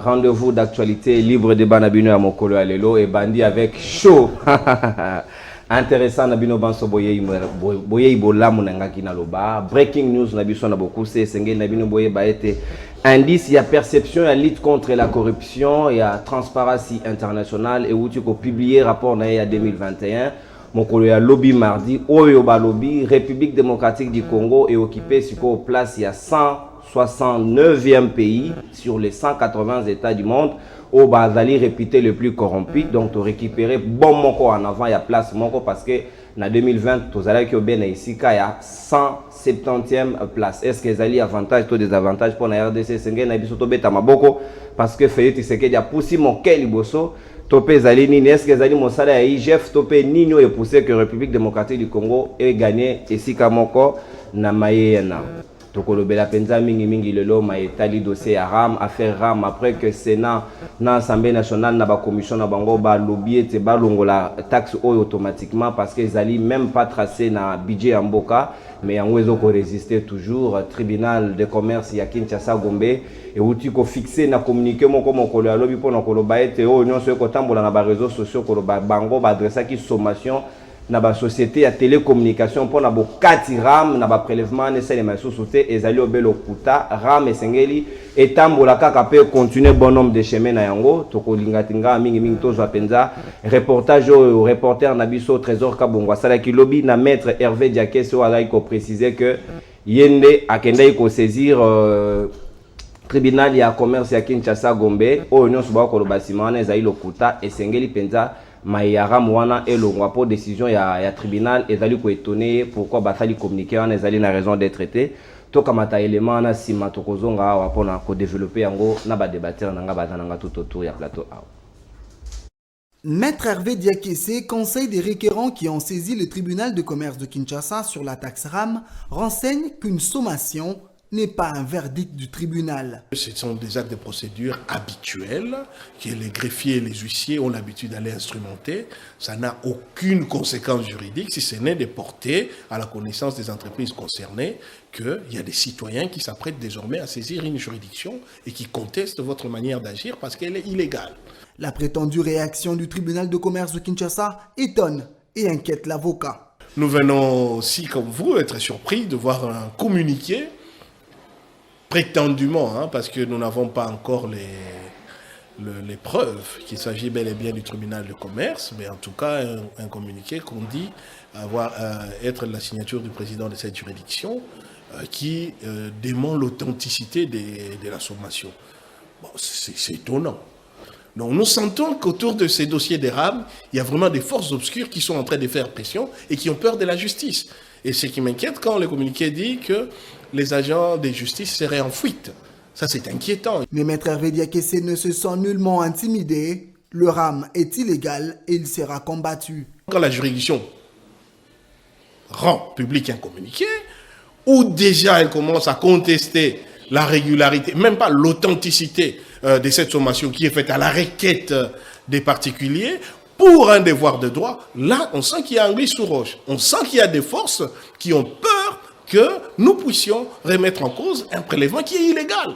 Rendez-vous d'actualité libre de Banabino à Mokolo Alelo et Bandi avec chaud. Intéressant Nabino Banso Boye Ibola Munangaki Naloba. Breaking news Nabiso Naboku c'est Sengel Nabino Boye Baete. Indice, il y a perception, il y a lutte contre la corruption, il y a transparence internationale et où tu peux publier rapport il y a 2021. Mokolo ya lobby mardi, Oyoba lobby, République démocratique du Congo est occupée sur place il y a 169e pays sur les 180 États du monde. Au Bazali réputé le plus corrompu, donc tu récupérer bon moko en avant, il y a place moko parce que en 2020, tu as que bien ici, il y a 170e place. Est-ce que y a avantage ou désavantage pour la RDC? C'est un peu parce que Félix Tshisekedi a poussé mon quel bosso. Topé Zali Nini, est-ce que Zali Moussala a IGF Topé Nino et poussé que la République démocratique du Congo ait gagné ici Kamoko Namayena. Tokolobela penza mingi mingi lelo maetali dossier à RAM, affaire RAM après que Sénat na Assemblée nationale na ba commission na bango ba lobby et ba longola taxe automatiquement parce que Zali même pas tracé na budget en Mboka mais en wezo ko résister toujours tribunal de commerce ya Kinshasa Gombe et où tu ko fixé na communiquer mon comme ko le lobby pour na ko loba ete o union so ko tambola na ba réseaux sociaux ko ba bango ba adressa ki sommation na ba société ya télécommunication pour na bo kati RAM na ba prélèvement ne sele ma société ezali obelo kuta RAM esengeli etambola kaka pe continuer bon nombre de chemin na yango to ko lingatinga mingi mingi to zo penza reportage au reporter na biso Trésor Kabongwa sala ki lobby na maître Hervé Diakeso ala ko préciser que yende akenda ko saisir tribunal ya commerce ya Kinshasa Gombe o union suba ko lo bâtiment na ezali lokuta esengeli penza Maïara Mouana et le rapport décision ya tribunal et d'aller étonné pourquoi batali communiquer on ezali na raison d'être traité to kamata élément na sima to kozonga rapport na ko développer yango na ba débatteur na nga bazananga tout autour ya plateau. Maître Hervé Diakessé, conseil des requérants qui ont saisi le tribunal de commerce de Kinshasa sur la taxe RAM, renseigne qu'une sommation n'est pas un verdict du tribunal. Ce sont des actes de procédure habituels que les greffiers et les huissiers ont l'habitude d'aller instrumenter. Ça n'a aucune conséquence juridique si ce n'est de porter à la connaissance des entreprises concernées qu'il y a des citoyens qui s'apprêtent désormais à saisir une juridiction et qui contestent votre manière d'agir parce qu'elle est illégale. La prétendue réaction du tribunal de commerce de Kinshasa étonne et inquiète l'avocat. Nous venons aussi, comme vous, être surpris de voir un communiqué prétendument, parce que nous n'avons pas encore les preuves qu'il s'agit bel et bien du tribunal de commerce, mais en tout cas un communiqué qu'on dit être la signature du président de cette juridiction qui dément l'authenticité de la sommation. Bon, c'est étonnant. Donc nous sentons qu'autour de ces dossiers des RAM, il y a vraiment des forces obscures qui sont en train de faire pression et qui ont peur de la justice. Et ce qui m'inquiète quand le communiqué dit que les agents de justice seraient en fuite. Ça, c'est inquiétant. Mais Maître Hervé Diakessé ne se sent nullement intimidé. Le RAM est illégal et il sera combattu. Quand la juridiction rend public un communiqué, où déjà elle commence à contester la régularité, même pas l'authenticité de cette sommation qui est faite à la requête des particuliers, pour un devoir de droit, là, on sent qu'il y a anguille sous roche. On sent qu'il y a des forces qui ont peur que nous puissions remettre en cause un prélèvement qui est illégal.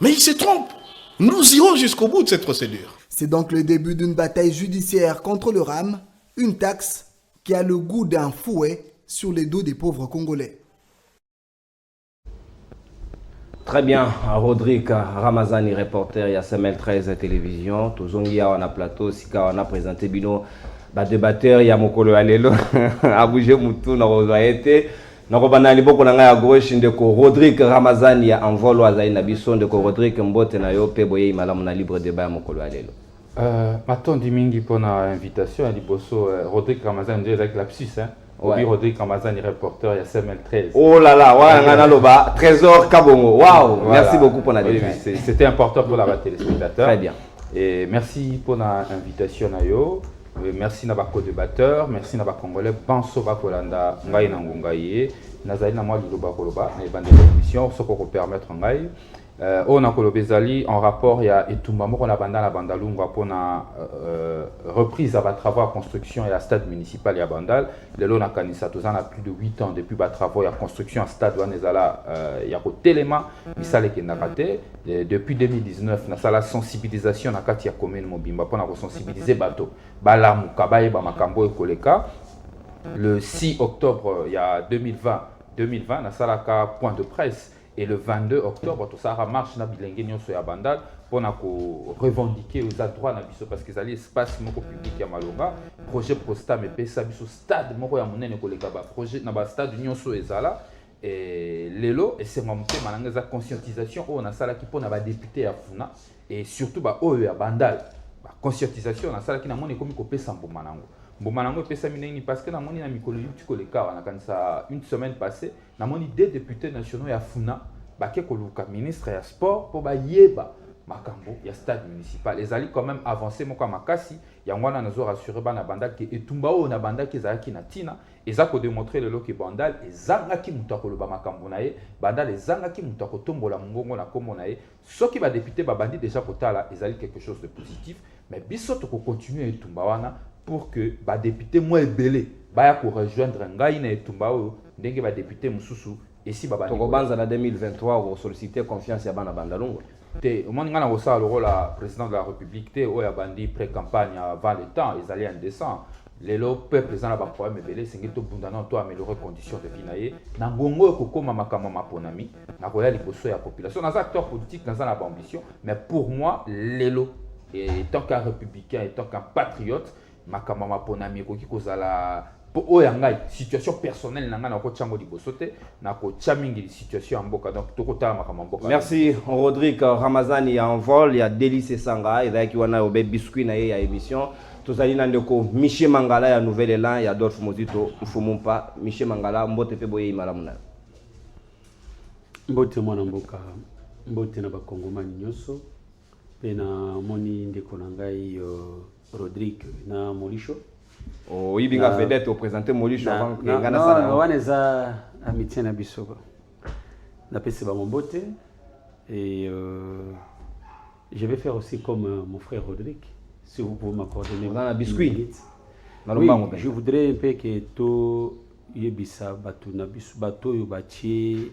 Mais ils se trompent. Nous irons jusqu'au bout de cette procédure. C'est donc le début d'une bataille judiciaire contre le RAM, une taxe qui a le goût d'un fouet sur les dos des pauvres Congolais. Très bien, Rodrigue Ramazani, reporter, il y a SML 13 télévision, Tozongi on a plateau, Sika on a présenté Bino, débatteur, il y a Mokolo Alelo, Abougé Moutou, Narozaete, Narobanali Boko Nanga à gauche, Ndeko Rodrigue Ramazani, en vol au Azaï Nabisson, Ndeko Rodrigue Mbote Nayo, Peboye, Malam, libre débat, Mokolo Alelo. Maton Dimingi pour l'invitation à Liboso, Rodrigue Ramazani, avec la psy, hein. Ouais. Rodrigue Ramazani, reporter, il y a SML 13. Oh là là, ouais, Trésor Kabongo, waouh, voilà. Merci beaucoup pour la dédicace. C'était important pour la téléspectateur. Très bien. Et merci pour l'invitation Nayo. Merci à nos débatteurs, merci à nos Congolais. Banso Bakolanda, Ngai Nangungaye, Nazali Namwa Liloba Koloba, les bandes d'émission, ce qu'on peut permettre en Ngai. On a Kolobezali en rapport il y a Etumba moko na banda la Bandalunga pour la reprise à travaux à construction et à stade municipal ya Bandal. Le lot na kanisa tozana plus de 8 ans depuis ba travaux à construction à stade wanezala ya ko telema misale ke nakate depuis 2019 na sala sensibilisation na kati ya commune Mobimba pour na ko sensibiliser bato balamu kabaye ba makambo ekoleka. Le 6 octobre il y a 2020 na sala ka point de presse. Et le 22 octobre, tout ça marche na bilenge nyonso ya Bandal pour revendiquer aux droits na biso parce que ça l'espace moko public ya Malonga projet Prosta mais pesa biso stade moko ya monene koleka ba projet na ba stade nyonso ezala et lelo et c'est monté malanga za conscientisation on a sala ki pona ba député ya Funa et surtout ba oyo ya Bandal ba conscientisation na sala ki na moni komi ko pesa mboma nango. Mbomanango pesa mineni parce que na moni na mikolo yuti koleka wana kanisa une semaine passée na moni des députés nationaux ya Funa bake koluka ministre ya sport pour ba yeba makambo ya stade municipal ezali quand même avancé moko makasi yango wana nazo rassurer bana Bandal ke etumba o na Bandal ke zaki na tina eza ko démontrer le loki Bandal ezangaki mutu akoloba makambo na ye Bandal ezangaki mutu akotombola mongongo na kombo na ye soki ba député ba bandi déjà kotala ezali quelque chose de positif mais biso to ko continuer etumba wana pour que les députés moins belé baya ko rejoindre ngai na etumba oyo ndenge ba député mususu esi baba to kobanza na 2023 ko solliciter confiance ya bana Bandalunga te au moins ngana ko sa le rôle la président de la République te oya bandi pré-campagne avant le temps ils allaient indécent les peuple ezana ba problème belé singi to bundana to améliorer conditions de vie na ye na ngongo ko koma makama maponami na ko ya liboso ya population na acteur politique na za ambition mais pour moi lelo et tant qu'un républicain et tant qu'un patriote makamama ponami koki kozala po oyangai situation personnelle nanga na ko tchango liboso te na ko tchamingi situation mboka donc to kota makamama mboka. Merci Rodrigue Ramazani ya en vol ya Délice Sanga et qui wana obe biscuit na ye ya émission tozali na ndeko Michel Mangala ya Nouvel Élan ya Adolphe Mozito Mfumumpa Michel Mangala mbote pe boye malamu na mbote mwana mboka mbote na bakongomani nyonso pe na moni ndeko na ngai Rodrigue na Molisho. Oh, il binga vedette au présenter Molisho avant que ngana sala. Non, waneza amitié na bisoko. Na pese ba mbote et je vais faire aussi comme mon frère Rodrigue si vous pouvez m'accorder un biscuit. Oui, je voudrais un peu que to yebisa bato na biso bato yo batie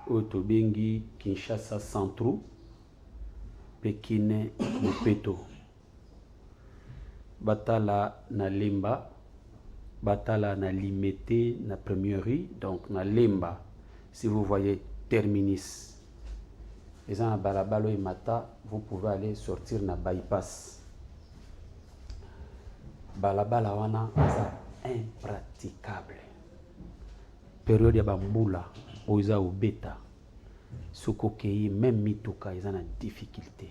otobengi Kinshasa Centre Pekine Mopeto batala na Lemba batala na Limete na Première donc na Lemba si vous voyez terminus les gens à balabalo et mata vous pouvez aller sortir na bypass balabala wana c'est impraticable période ya bambula oza obeta sokokei même mituka ils ont une difficulté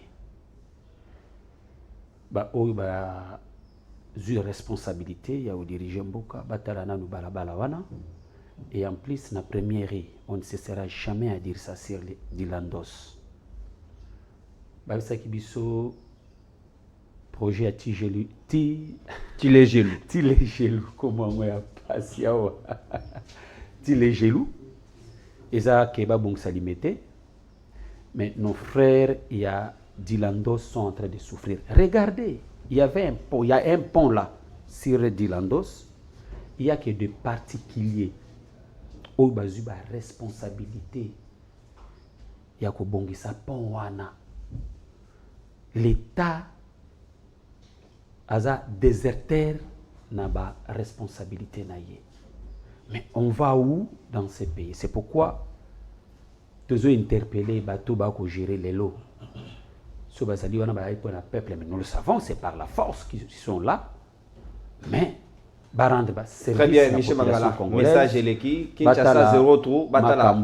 ba oyo ba une responsabilité il y a au dirigeant mboka batala na balabala wana et en plus na première on ne cessera jamais à dire ça sur Dilandos ba ça qui biso projet à Tigelu Tilegelu comment moi ya pasia Tilegelu eza keba bon salimete mais nos frères il y a Dilandos sont en train de souffrir. Regardez, il y avait un pont, il y a un pont là sur Dilandos. Il y a que des particuliers au basu ba responsabilité. Il y a ko bongisa pont wana. L'État a déserteur na ba responsabilité na ye. Mais on va où dans ces pays? C'est pourquoi tous interpellés bateau ba ko gérer les lots. Ce bazali wana ba pour la peuple mais nous le savons c'est par la force qu'ils sont là. Mais barande ba service. Très bien Michel Mangala. Message eleki Kinshasa 0 trou batala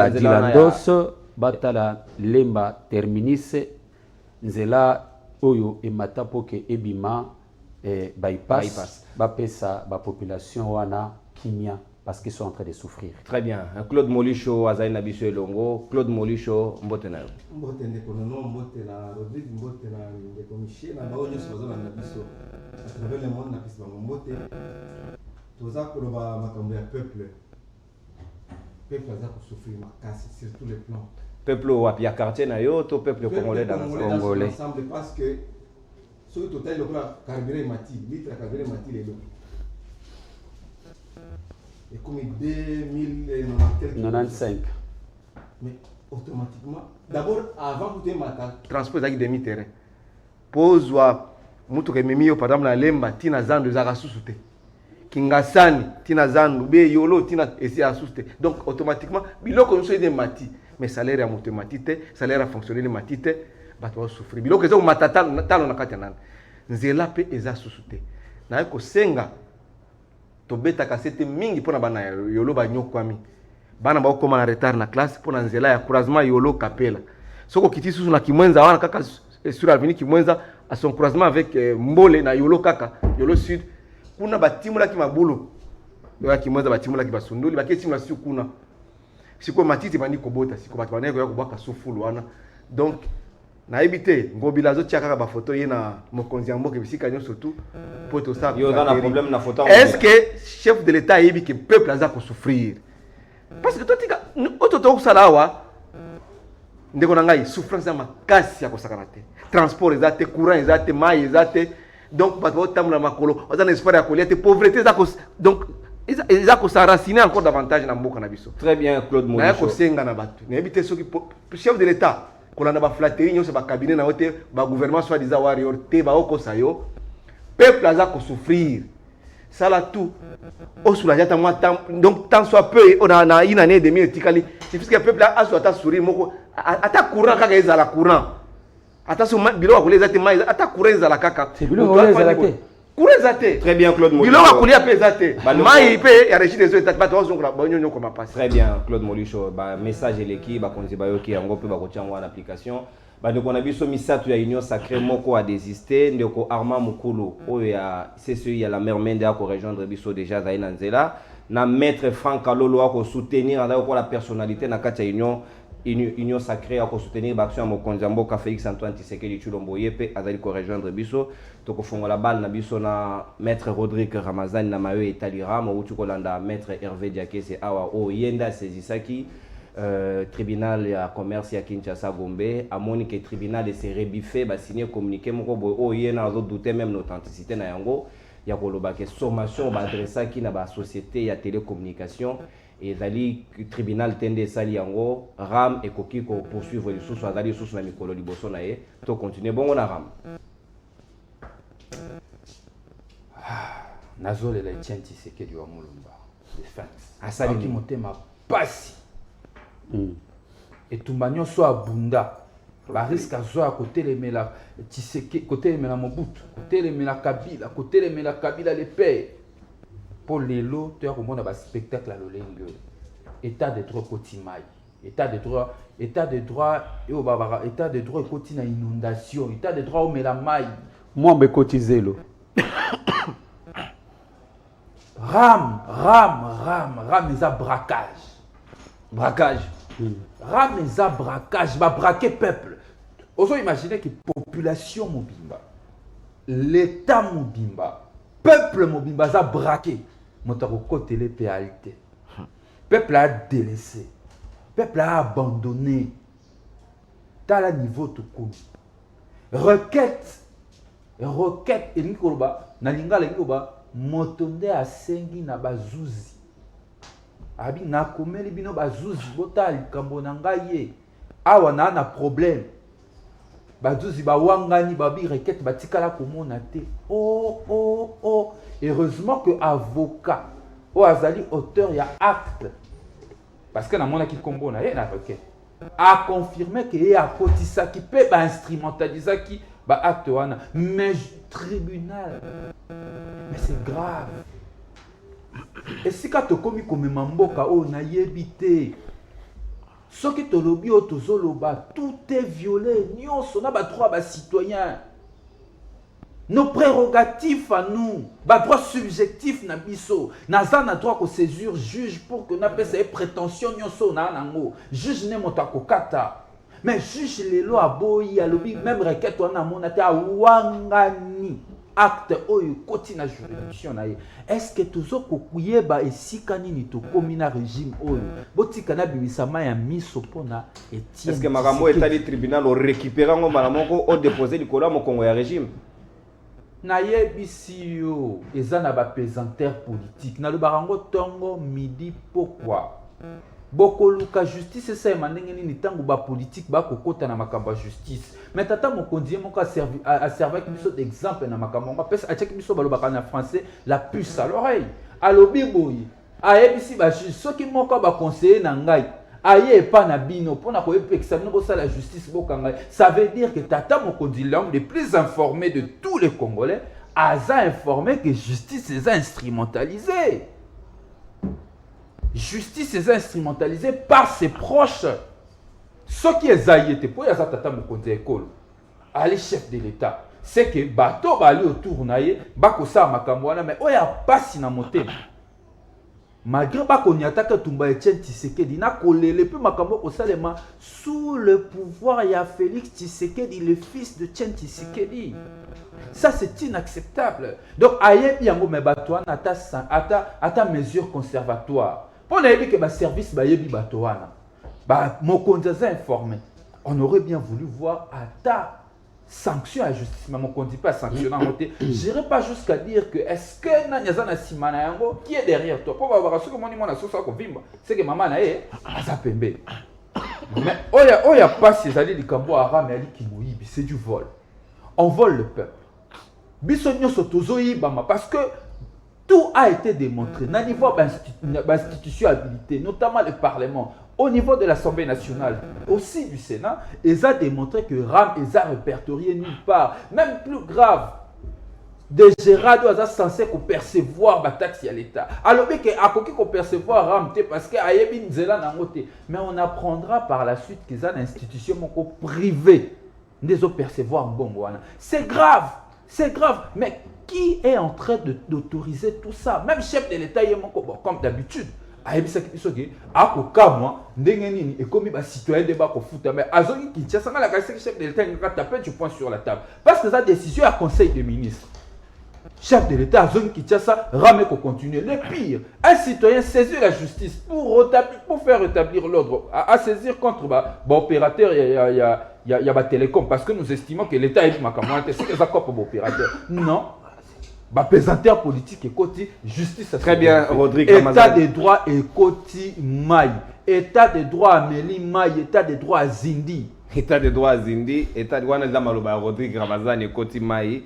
Dilandos batala Lemba terminus nzela oyo e matapoke ebima bypass ba pesa ba population wana kimia parce qu'ils sont en train de souffrir. Très bien. Claude Molisho azali na biso elongo. Claude Molisho mbote na yo. Mbote ndeko nono mbote na Rodrigue mbote na ndeko Michel na bao nyonso bazala na biso. À travers le monde na pisi ba mbote. Toza koloba makambo ya peuple. Peuple aza ko souffrir makasi sur tous les plans. peuple wapi ya quartier na yo to peuple congolais dans l'ensemble ensemble parce que ce total le carburant mati litre carburant mati les deux et comme 2095 mais automatiquement d'abord avant tout matin transport zaki demi terrain pozwa mutu kememi yo par exemple na lemba tina zandu zaka susute kingasani tina zandu be yolo tina esi asuste donc automatiquement biloko nso ide mati mais salaire ya mutu mati te salaire ya fonctionnaire mati te bato ba souffrir biloko ezo matata talo na kati nan nzela pe eza susute na ko senga tobeta kasete mingi pona bana yolo ba nyokwami bana ba okoma na retard na classe pona nzela ya couragement yolo kapela soko kiti susu na kimwenza wana kaka sur avenue kimwenza à son croisement avec Mbole na yolo kaka yolo sud kuna batimula ki mabulu yo kimwenza batimula ki basunduli baketimula si kuna siko matiti bandi kobota siko bato baneko ya kobaka sufulu wana donc na ebité ngobila zo tia kaka ba photo ye na mokonzi ya mboka bisika nyo surtout poto ça yo dans un problème na photo est-ce que chef de l'état yebi que peuple aza ko souffrir parce que toi tika ototo kusalawa ndeko na ngai souffrance ya makasi ya kosakana te transport ezate courant ezate mai ezate donc bato otamula makolo oza na espoir ya kolia te pauvreté za donc ils ont s'enraciner encore davantage na mboka na biso. Très bien Claude Molicho. Na ko senga na batu. Na ebité soki chef de l'état kolanda ba flatterie nyose ba cabinet na ote ba gouvernement soit disant warrior te ba okosa yo. Peuple aza ko souffrir. Ça là tout. Au soulagé ta moi donc tant soit peu on a une année et demie etikali. C'est parce que peuple a soit ta sourire moko ata courant kaka ezala courant. Ata so bilo wa koleza te mai ata courant ezala kaka. C'est bilo wa koleza te. Très bien Claude Molicho. Très bien Claude Molicho. Message l'équipe, en application. Donc on a vu ce message de l'Union sacrée moko a désisté. Ndeko Armand Mukulu, c'est celui il y a la mère Mende à rejoindre Bisso déjà Zaina Nzela. Na maître Franck Alolo à soutenir la personnalité na katia Union sacrée à soutenir l'action à Mokonzambo Félix Antoine Tshisekedi Tshilombo Yepe azali ko rejoindre Bisso. Toko fongola bal na biso na maître Rodrigue Ramazani na mayo etalira mo utukolanda maître Hervé Diakese awa o yenda sezisaki tribunal ya commerce ya Kinshasa Gombe amoni que tribunal se rebiffé ba signer communiqué moko boy o yena azo douter même l'authenticité na yango ya koloba ke sommation ba adressaki na ba société ya télécommunication et zali tribunal tende sali yango ram et koki ko poursuivre les sous azali sous na mikolo liboso na ye to continuer bongo na ram. Nazolela Etienne Tshisekedi wa Mulumba defense asali ki motema pasi etumba nyonso abunda ba risque azoa kotelemela Tshisekedi kotelemela Mobutu kotelemela Kabila le père pour lelo to ya komona ba spectacle à lolenge état de droit kotimai état de droit et au babara état de droit kotina inondation état de droit au melamai moi me cotiser lo Ram eza braquage. Ram eza braquage, va braquer peuple. Oso imaginer que population mobimba, l'état mobimba, peuple mobimba za braqué. Motako côté les péalité. Peuple a délaissé. Peuple a abandonné. Dans le niveau tout court. Requête et nikoloba na lingala ngoloba motonde asengi na bazuzi abi na komeli bino bazuzi botali kambo na ngai awa na problème bazuzi bawangani babi requête batikala komona te heureusement que avocat o azali auteur ya acte parce que na mona ki kombo na ye na requête a confirmé que ye akotisa ki pe ba instrumentaliser ki ba acte wana mais tribunal mais c'est grave et si ka tokomi komema mboka o na yebite soki tolobi o tozoloba tout est violé nyonso na ba droit ba citoyen nos prérogatives à nous ba droit subjectif na biso naza na droit ko saisir juge pour que na pesa prétention nyonso na nango juge ne motako kata mais juge lelo aboyi alobi même requête wana mona te awangani acte oyo koti na juridiction na ye. Est-ce que tozo kokuyeba esika nini tokomi na régime oyo botika na bimisama ya miso pona Etienne? Est-ce que makambo etali tribunal o récupérer ngo mala moko o déposer likolo mo Congo ya régime? Na yebisi yo eza na ba pesanteur politique na lobarango tongo midi pourquoi bokoluka justice esa mandenge nini tango ba politique ba kokota na makambo justice mais tata mokonzi moko a servi biso d'exemple na makambo nga pesa acheki biso balobaka na français la puce à l'oreille alobi boyi ayebisi ba soki moko ba conseiller na ngai aye pas na bino pona ko epekisa bino bosa la justice bokanga. Ça veut dire que tata mokonzi l'homme le plus informé de tous les Congolais a informé que justice est instrumentalisée. Justice est instrumentalisée par ses proches. Ce qui est zaïté pour yasa tata mokonzi école allez chef de l'État c'est que bato bali autour naye bakosa makambo wana mais oya pasi na motema. Malgré que nous avons Tumba Etienne Tshisekedi, puis makambo osalema sous le pouvoir il y a Félix Tshisekedi, le fils de Etienne Tshisekedi. Ça c'est inacceptable. Donc ayebi yango me batouana ata mesure conservatoire. Pour nayebi que ba service ba yebi batouana. Ba mokonzi informé. On aurait bien voulu voir ata sanction à justice, mais on ne dit pas sanctionner en côté. Je n'irai pas jusqu'à dire que est-ce que Nanyazana Simana Yango qui est derrière toi pour avoir ce que mon imam a sauce à Kovimba, c'est que maman a Azapembe. Mais oya pas ces alliés du Cambo Aram et Ali Kimoïbi, c'est du vol. On vole le peuple. Bissonio Sotozoï Bama parce que tout a été démontré. Dans le niveau d'institution habilitée, notamment le Parlement, au niveau de l'Assemblée nationale, aussi du Sénat, ils ont démontré que RAM est répertorié nulle part. Même plus grave, des Gérards sont censés percevoir la taxe à l'État. Alors, il y a qu'on percevoir RAM parce qu'il y a une zéla dans le mais on apprendra par la suite qu'ils ont une institution privée des percevoir bon. C'est grave, c'est grave. Mais qui est en train d'autoriser tout ça? Même chef de l'État, comme d'habitude. Ayebisa kisoki akokamwa ndenge nini ekomi ba citoyen de ba ko futa mais azongi Kinshasa ngala ka chef de l'État ngaka taper du poing sur la table parce que ça décision à conseil des ministres. Chef de l'État azongi Kinshasa rame ko continuer. Le pire, un citoyen saisit la justice pour faire rétablir l'ordre, à saisir contre ba opérateur il y a ba télécom parce que nous estimons que l'État est makamante c'est des accords pour opérateur. Non. Pesanteur politique et côté justice. Très bien, Rodrigue. État de droit et côté maille. État de droit Amélie Maille. État de droit Zindi. État de droit Zindi. État de droit Nazamaloba Rodrigue Ramazan et côté maille.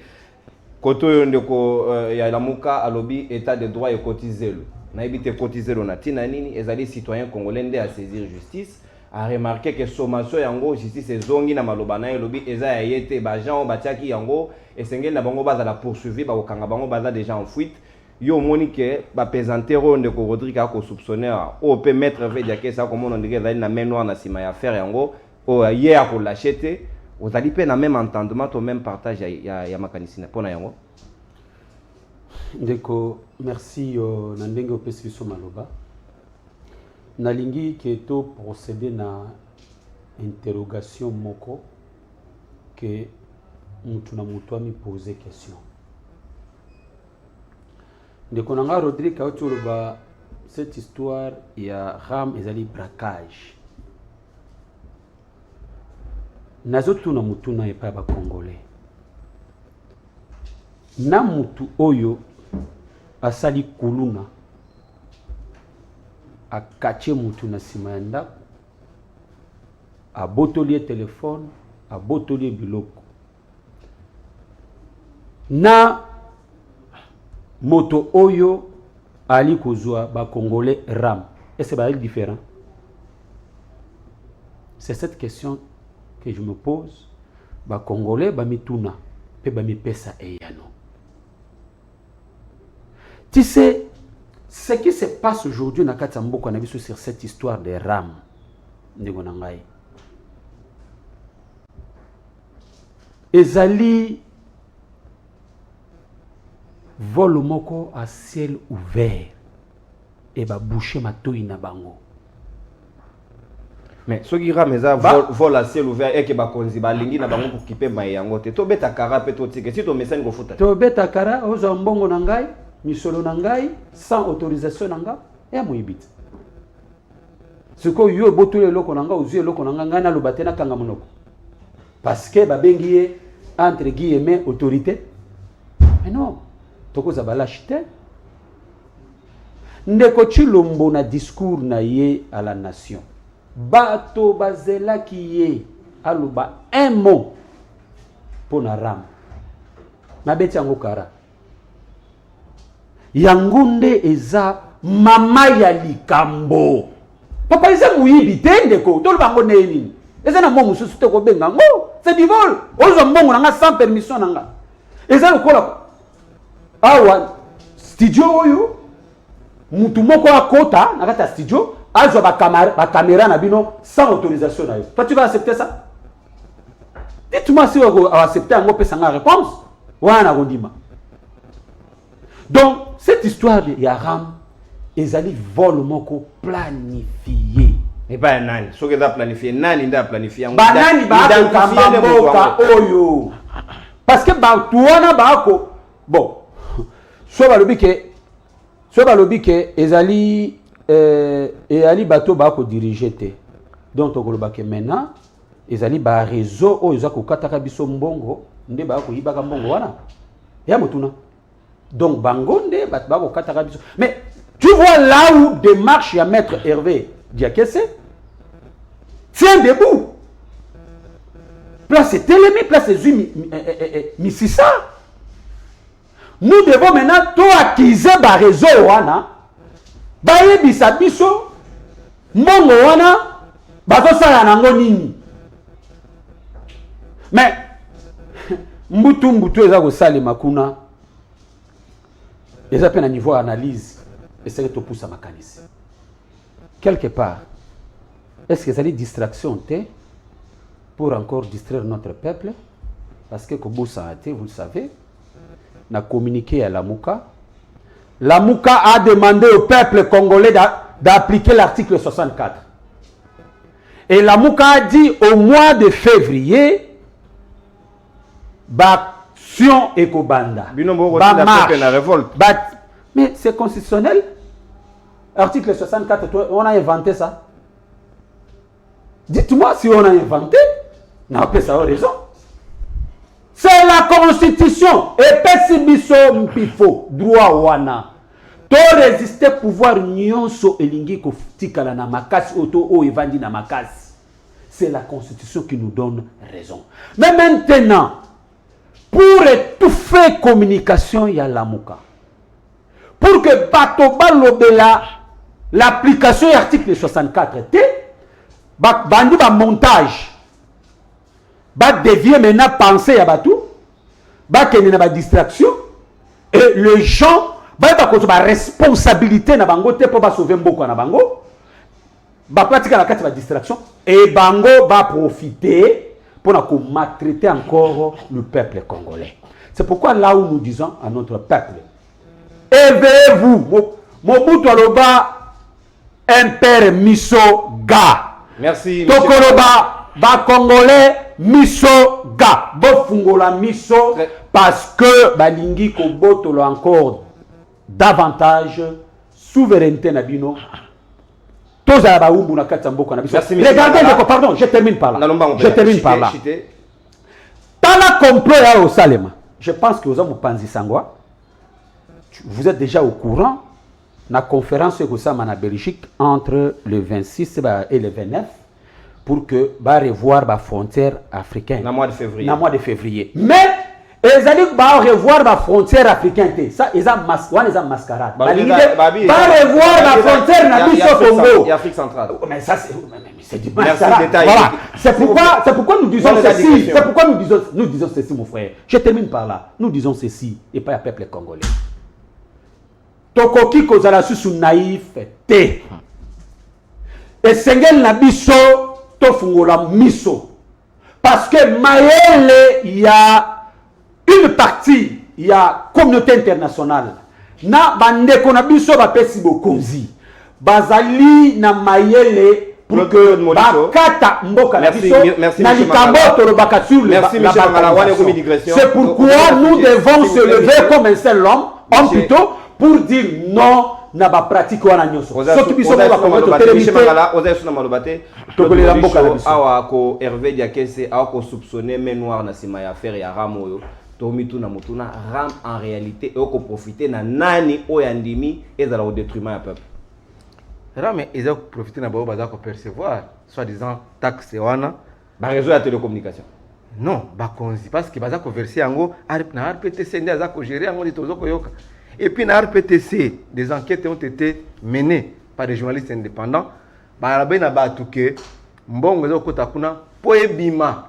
Koto yondeko ya lamuka alobi état de droit et côté zélo. Na ebite côté zélo na tina nini ezali citoyen congolais à saisir justice. A remarqué que sommation yango justice ezongi na maloba na elobi eza ya yete ba gens batiaki yango esengeli na bango baza la poursuivre ba okanga bango baza déjà en fuite yo moni que ba pesantero ndeko Rodrigue ako soupçonner o peut mettre veille que ça comme on dirait ezali na main noire na sima ya faire yango o hier ako lâcheté ozali pe na même entendement au même partage ya makanisi na pona yango. Ndeko merci na ndenge opesi biso maloba. Nalingi keto procéder na interrogation moko que mutu na mutu ami poser question. Ndeko nanga Rodrigue Kautuluba cette histoire ya Ram ezali braquage. Nazotu na mutu na epa ba Congolais. Na mutu oyo asali kuluna akache mutu na sima ya ndako abotoli téléphone abotoli biloko na moto oyo ali kozwa ba Congolais RAM. Est-ce que c'est différent? C'est cette question que je me pose. Ba Congolais ba mituna pe ba mipesa eyano. Tu sais ce qui se passe aujourd'hui na Katambo qu'on a vu sur cette histoire des RAM ndeko na ngai. Ezali vol moko à ciel ouvert et ba boucher matoi na bango. Mais ce qui rame ça vol à ciel ouvert et que bakonzi balingi na bango pour kiper mayango te to beta kara pe to tike si to message go futa to beta kara ozo mbongo na ngai misolo na ngai sans autorisation na nga ya moyibit siko yo botule loko na nga ozu loko na nga ngana lobate na kanga monoko parce que babengi ye entre guillemets autorité mais non toko za balache te ndeko Chilombo na discours na ye à la nation bato bazela ki ye aluba un mot pour na ram mabeti yango kara yangunde eza mama ya likambo papa eza muyibi te ndeko tolo bango neni eza na mo mususu te ko benga ngo c'est du vol ozo mbongo nga sans permission nga eza lokola awa studio oyo mutu moko akota na kata studio azo ba caméra na bino sans autorisation na yo. Toi tu vas accepter ça? Dites-moi si on va accepter un mot pesa nga réponse. Wana gondima. Donc cette histoire de Yaram ezali vol moko planifié. Et pas nani. Ce que tu planifié nani nda planifié. Ba nani ba ko oyo. Parce que ba tuona ba ko bon. So ba lobi ke ezali et ali bateau ba ko diriger te donc tokoloba ke maintenant ezali ba réseau o ezako kataka biso mbongo nde ba ko yibaka mbongo wana ya motuna donc bangonde bat ba ko kataka biso mais tu vois là où démarche ya maître Hervé Diakese tient debout place Télémi place Misisa nous devons maintenant tout acquiser ba réseau wana bayebisa biso mbongo wana bazosala nango nini mais mbutu eza kosalema kuna eza pe na niveau analyse eseke topusa makanisi quelque part est-ce que ezali distraction te pour encore distraire notre peuple parce que kobusa te vous le savez na communiqué à la Mouka a demandé au peuple congolais d'appliquer l'article 64. Et la Mouka a dit au mois de février, Baction Ekobanda. Mais c'est constitutionnel. Article 64, on a inventé ça. Dites-moi si on a inventé. Non, ça a raison. C'est la constitution. Et Pessibiso Mpifo, droit wana. To résister pouvoir nyonso elingi ko tikala na makasi auto o evandi na makasi. C'est la constitution qui nous donne raison. Mais maintenant, pour étouffer communication ya lamuka, pour que bato balobela l'application de l'article 64 T, bandi ba montage, ba dévier maintenant penser ya batou, ba kene na ba distraction, et les gens ba responsabilité na bango te pour ba sauver mboko na bango, ba pratique la carte de distraction, et bango va profiter pour maltraiter encore le peuple congolais. C'est pourquoi là où nous disons à notre peuple, éveillez-vous, Mobutu Aloba, impère miso ga. Merci. Tokoloba, ba congolais miso ga. Bofungola miso parce que balingi ko botolo encore davantage souveraineté na bino. Regardez, pardon, je termine par là. Je termine par là. Tala complot au Salema. Je pense que vous avez pensé Sangwa. Vous êtes déjà au courant. La conférence que ça en Belgique entre le 26 et le 29 pour que va revoir la frontière africaine. Dans le mois de février. Mais ils allaient revoir la frontière africaine. Ça, ils ont mascarade. Va revoir la frontière na Congo. L'Afrique centrale. Mais ça, c'est du mascarade. Voilà. C'est pourquoi nous disons ceci. C'est pourquoi nous disons ceci, mon frère. Je termine par là. Nous disons ceci et pas le peuple congolais. Tokoki kozala susu naïf te. Et sengel na biso tofungola miso. Parce que Maëlle, il y a une partie, il y a communauté internationale. Na bande konabiso ba pesi bokonzi. Bazali na Mayele Claude que Molicho. bakata mboka na Merci, biso merci, na Monsieur likambo Mangala. tolobaka sur Merci, la Monsieur Mangala. balkanisation. Wane digression. C'est pourquoi nous devons se lever comme un seul homme plutôt, pour dire non na ba pratique wana nyonso. Soki biso ba kometo télévision oza suna malobate tokolela mboka na biso. awa ko Hervé Diakese awa ko soupçonner main noire na sima ya affaire ya Ramoyo. Tomitu na mutuna Ram en réalité et ko profiter na nani oyandimi ezala au détriment ya peuple. Ram ils ont profité na bao baza ko percevoir soi-disant taxe wana Ba réseau ya télécommunication. non bakonzi parce que baza ko verser yango na RPTC ndi aza ko gérer yango ndi tozo ko yoka. Et puis na RPTC des enquêtes ont été menées par des journalistes indépendants ba na batu ke mbongo zo kota kuna po ebima.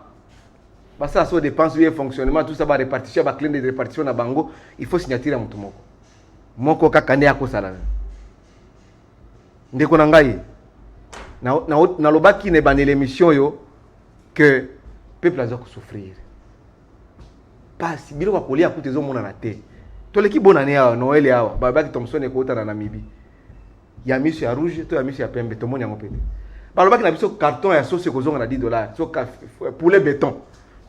Ça, ça dépense du fonctionnement, tout ça va répartition, va clé de répartition à bango, il faut signature à mon moko. Moko kakane ya kosala. Ndeko na ngai. Na lobaki ne bande l'émission yo que peuple a ko souffrir. Pas si bilo ko kolia kutezo mona na te. To leki bonane ya Noël ya babaki Thompson ko uta na Namibie. Ya miso ya rouge, to ya miso ya pembe, to moni yango pete. Ba lobaki na biso carton ya sauce ko zonga na $10. So poulet béton.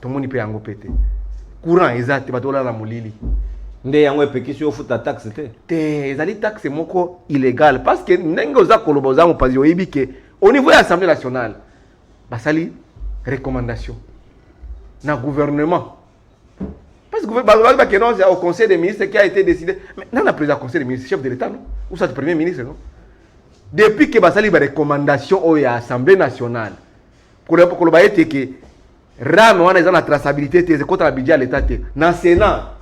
Tout le monde peut en péter. Courant exact, tu vas dollar la molili. Nde yango epekisi ofuta taxe te. Te, ezali taxe moko illégal parce que nengo za koloboza mo pazi oyibi ke au niveau de l'Assemblée nationale basali recommandation na gouvernement. Parce que gouvernement que non, c'est au conseil des ministres qui a été décidé. Mais non, la président du conseil des ministres, chef de l'État non, ou ça le premier ministre non. Depuis que basali ba recommandation au Assemblée nationale. Pour le baïté que Ram wana eza na traçabilité te contre la budget à l'état te na Sénat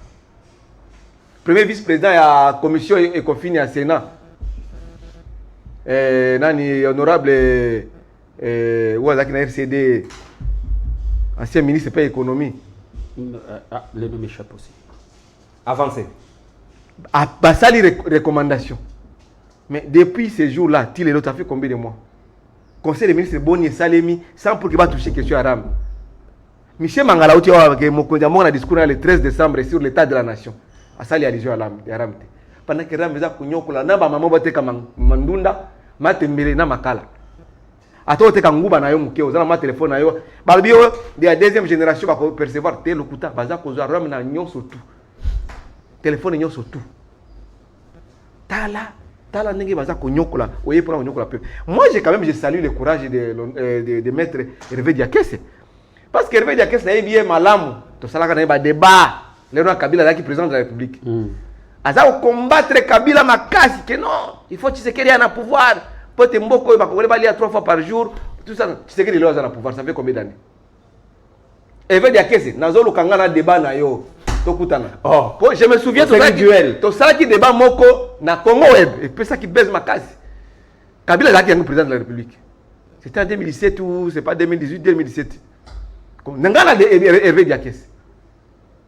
premier vice-président ya commission Ecofin ya Sénat nani honorable ouazaki na RCD ancien ministre pas économie le nom m'échappe aussi. Avancez. Basali recommandation mais depuis ces jours-là il est ça fait combien de mois conseil des ministres Boni et Salemi sans pour qu'il va toucher question à Ram. Michel Mangala uti wa ke mokonja mo na discours le 13 décembre sur l'état de la nation. Asali allusion à Ramte. Pendant que Ram za kunyokola na ba mama bote ka mandunda matembele na makala. Ato te ka nguba na yo muke ozana ma téléphone na yo. Balbi yo de la deuxième génération ba ko percevoir te lokuta baza ko za Ram na nyonso tout. Téléphone nyonso tout. Tala ndenge baza kunyokola oye pour kunyokola peu. Moi j'ai salue le courage de maître Hervé Diakese. Parce que Hervé Diakese na bien malamu to salaka na ba débat le roi Kabila là qui président de la République. Aza combattre Kabila makasi que non, il faut Tshisekedi à na pouvoir. Pote mboko ba ko bali à 3 fois par jour, tout ça Tshisekedi le a na pouvoir, ça fait combien d'années? Hervé Diakese nazo lukanga na débat na yo. Tokutana. Oh, je me souviens de ça duel. To ça qui débat moko na Congo web et puis ça qui baise makasi. Kabila là qui est président de la République. C'était en 2017 ou c'est pas 2018, 2017. Nangana de Hervé Diakese.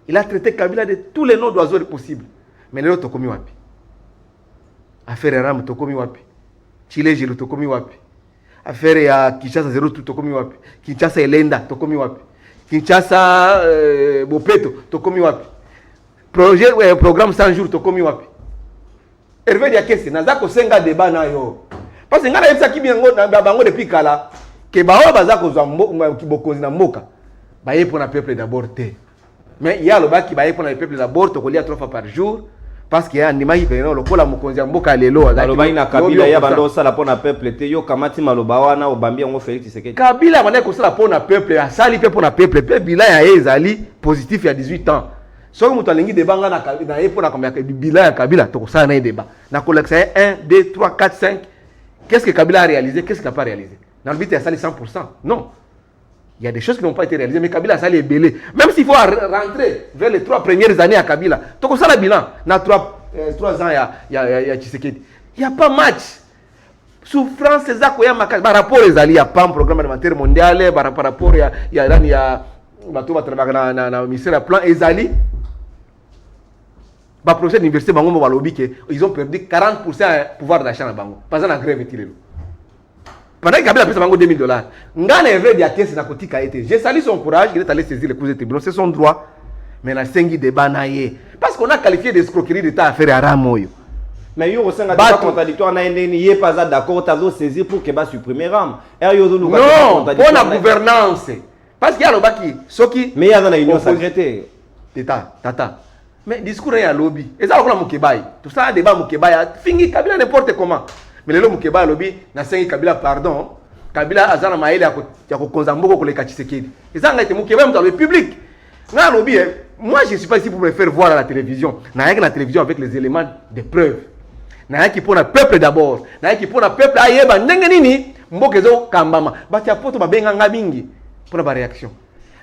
Il a traité Kabila de tous les noms d'oiseaux possibles. Mais les autres tokomi wapi. Affaire Ram tokomi wapi. Chile Jelo tokomi wapi. Affaire ya Kinshasa 0 tokomi wapi. Kinshasa Elenda tokomi wapi. Kinshasa Bopeto tokomi wapi. Programme 100 jours tokomi wapi. Hervé Diakese naza ko senga débat na yo. Parce que ngana yebisa kibiango na bango depuis kala ke baoba baza ko zwa bokonzi na mboka. Baye pour le peuple d'abord te. Mais il y a le bas qui baye pour le peuple d'abord to kolia 3 fois par jour parce qu'il y a un imagi que non lokola mokonzi ya mboka lelo aloba ina Kabila ya bando sala pona peuple te yo kamati maloba wana obambi ngo Félix Tshisekedi. Kabila bana ko sala pona peuple asali pe pona peuple pe bila ya ezali positif ya 18 ans. Soki mutu alingi debanga na Kabila ye pona combien bila ya Kabila to sala na débat. Na koleksa 1 2 3 4 5. Qu'est-ce que Kabila a réalisé, qu'est-ce qu'il n'a pas réalisé? Dans le but il a sali 100%. Non. Il y a des choses qui n'ont pas été réalisées, mais Kabila ça les belé. Même s'il faut rentrer vers les 3 premières années à Kabila, tu as ça le bilan. Dans 3 ans, il y a Tshisekedi. Il n'y a pas match. Souffrance, c'est ça qu'il y a par rapport aux alliés, il n'y a pas un programme alimentaire mondial, par rapport il y a le ministère du plan Ezali. Le projet de l'université Bango Mobalobi, ils ont perdu 40% de pouvoir d'achat dans Bango. Pas en grève. Pendant que Kabila a pris $2000, Ngana Hervé Diakese na kotika été. J'ai salué son courage, il est allé saisir les coups de tribunal, c'est son droit. Mais la sengi débat naie. Parce qu'on a qualifié d'escroquerie d'État à faire à Ramoyo. Mais il y a aussi un Bateau. contradictoire, il n'y a pas d'accord, tu as saisir pour que va supprimer RAM. Non, pour la gouvernance. Parce qu'il y a le baki, ce qui. Mais il y a une union sacrée. Tata. Mais discours est à lobby. Et ça, on a Moukébaï. Tout ça, débat Moukébaï. Fini Kabila n'importe comment. Mais le Moukébaï lobby, n'a pas Kabila pardon. Kabila Azana Maël a Konzamboko pour les Kachisekedi. Et ça, on a été Moukébaï dans le public. N'a lobby. Moi, je ne suis pas ici pour me faire voir à la télévision. N'a rien que la télévision avec les éléments de preuve. N'a rien qui pour le peuple d'abord. N'a rien qui pour le peuple aïeba. N'engenini. Mbokezo Kambama. Batia poto babenga mingi. Pour la réaction.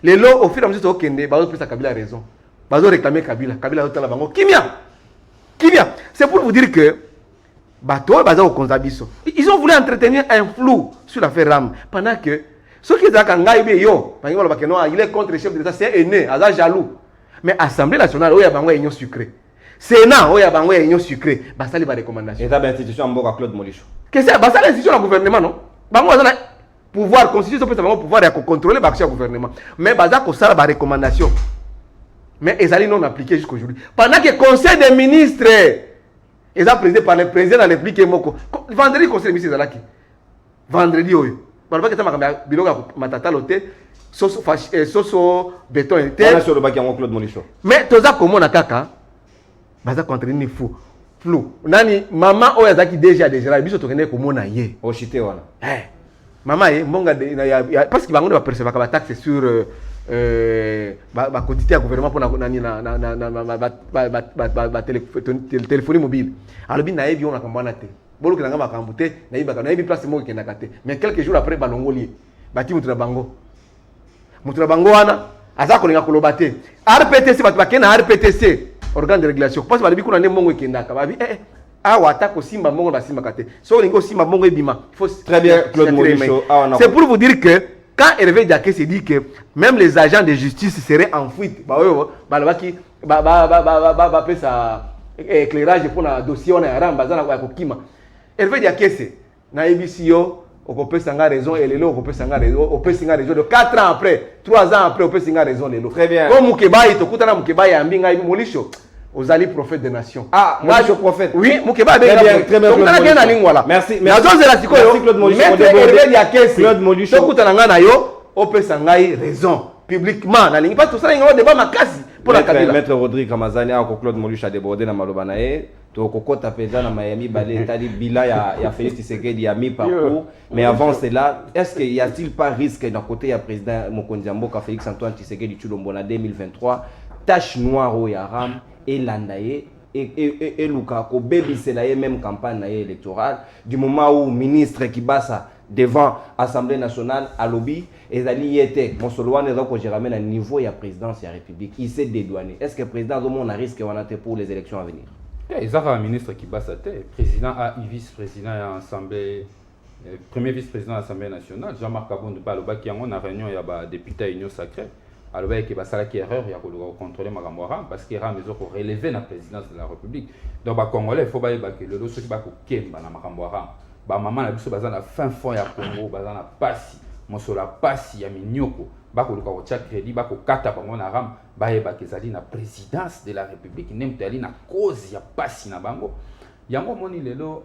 Les lots, au fur et à mesure, au Kende, Bazo plus à Kabila raison. Bazo réclamer Kabila. Kabila a bango. Kimia. C'est pour vous dire que Bato Bazo au Konzabiso. Ils ont voulu entretenir un flou sur l'affaire RAM. Pendant que ceux qui disent qu'il est contre le chef de l'État, c'est aîné, il est jaloux. Mais l'Assemblée nationale, il y a une union sucrée. Sénat, il y a une union sucrée. C'est les recommandations. Et tu as l'institution en Claude Molicho. C'est l'institution du gouvernement, non? Pouvoir constituer ce pouvoir de contrôler l'action du gouvernement. Mais baza ko sala ba recommandation. Mais ils allaient non appliquer jusqu'aujourd'hui. Pendant que le Conseil des ministres est présidé par le président de la République Moko. Vendredi Conseil des ministres zalaki. Vendredi oyo. Balba que tama biloga matata loté soso béton était. On a sur le baki en Claude Molicho. Mais toza comment na kaka baza contre ni fou. Flou. Nani maman oya zaki déjà biso tokene ko mona ye. Au chité wana. Maman, parce qu'il va y percevoir des taxes sur la quantité du gouvernement pour la téléphonie mobile. Alors, il y a un peu mais quelques jours après, il y a un bango. RPTC, RPTC, organe de régulation. Parce que Très bien, Claude Molicho. C'est pour vous dire que quand Hervé Diaké s'est dit que même les agents de justice seraient en fuite, éclairage pour un dossier, on a un Hervé Diaké, c'est na EBCO, on peut s'en raison et les lots, on peut s'en raison de 4 ans après, 3 ans après, on peut s'en raison les lots. Très bien. Comme Moukébaï, Tokutana Moukébaï, Ambinga Molicho. Aux alliés prophètes des nations. Ah, moi je prophète. Oui, Moukeba très bien, très bien. Merci. Merci Claude Molicho. Claude Molicho. Raison publiquement. Pas tout ça, il y a un débat makasi pour la Kabila. Maître Rodrigue Ramazani a Claude Molicho a débordé dans Malobanae. Tu as fait dans Miami, Balé, Bila, il y a Félix Tshisekedi, il y a mis parcours. Mais avant cela, est-ce qu'il y a-t-il pas risque d'un côté, il y a le président Mokondiambo, Félix Antoine Tshisekedi Tshilombo en 2023, tache noire au Yaram et Landaye et Luka ko baby c'est la même campagne électorale du moment où ministre qui bassa devant Assemblée nationale à lobby et Zali était mon solo ne donc je ramène à niveau et à présidence et à République il s'est dédouané. Est-ce que le président on a risque on a pour les élections à venir? Ils ont un ministre qui bassa président a vice-président et assemblée premier vice-président de l'Assemblée nationale Jean-Marc Aboundou Baloba qui a une réunion il y a député à Union sacrée. Alors, il y a une erreur, il y a contrôler Magamora parce qu'il y a besoin de relever la présidence de la République. Donc, les Congolais, il faut que le lot soit Kemba na Magamora. Maman a besoin de fin fond ya Congo, bazana passi, mosola passi ya minyoko. Bako luka ko crédit, bako kata bango na ram, baye bakezali na présidence de la République, nemtali na cause ya passi na bango. Yango moni lelo,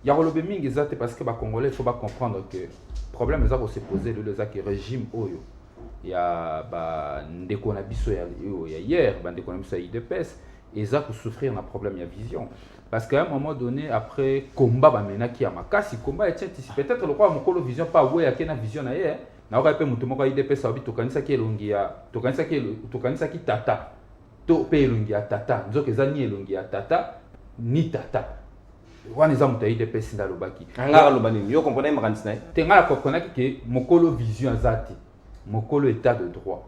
ya rolobe mingi zate parce que les Congolais, il faut comprendre que le problème est de se poser le régime oyo. Il y a des conabissos hier, des conabissos IDPS, et ça pour souffrir d'un problème de vision. Parce qu'à un moment donné, après combat, maintenant qui a ma casse, combat est peut-être le roi mon vision pas ouais, il y a une vision ailleurs. Na ora pe mutu moko IDPS ça to kanisa ki elongia, to kanisa ki tata, to pe elongia tata, nzoke zani elongia tata, ni tata. Wana za mutu IDPS nda lobaki. Ngara lobani, yo comprenez makanisi na. Tenga la kokona ki mokolo vision azati. Mokolo état de droit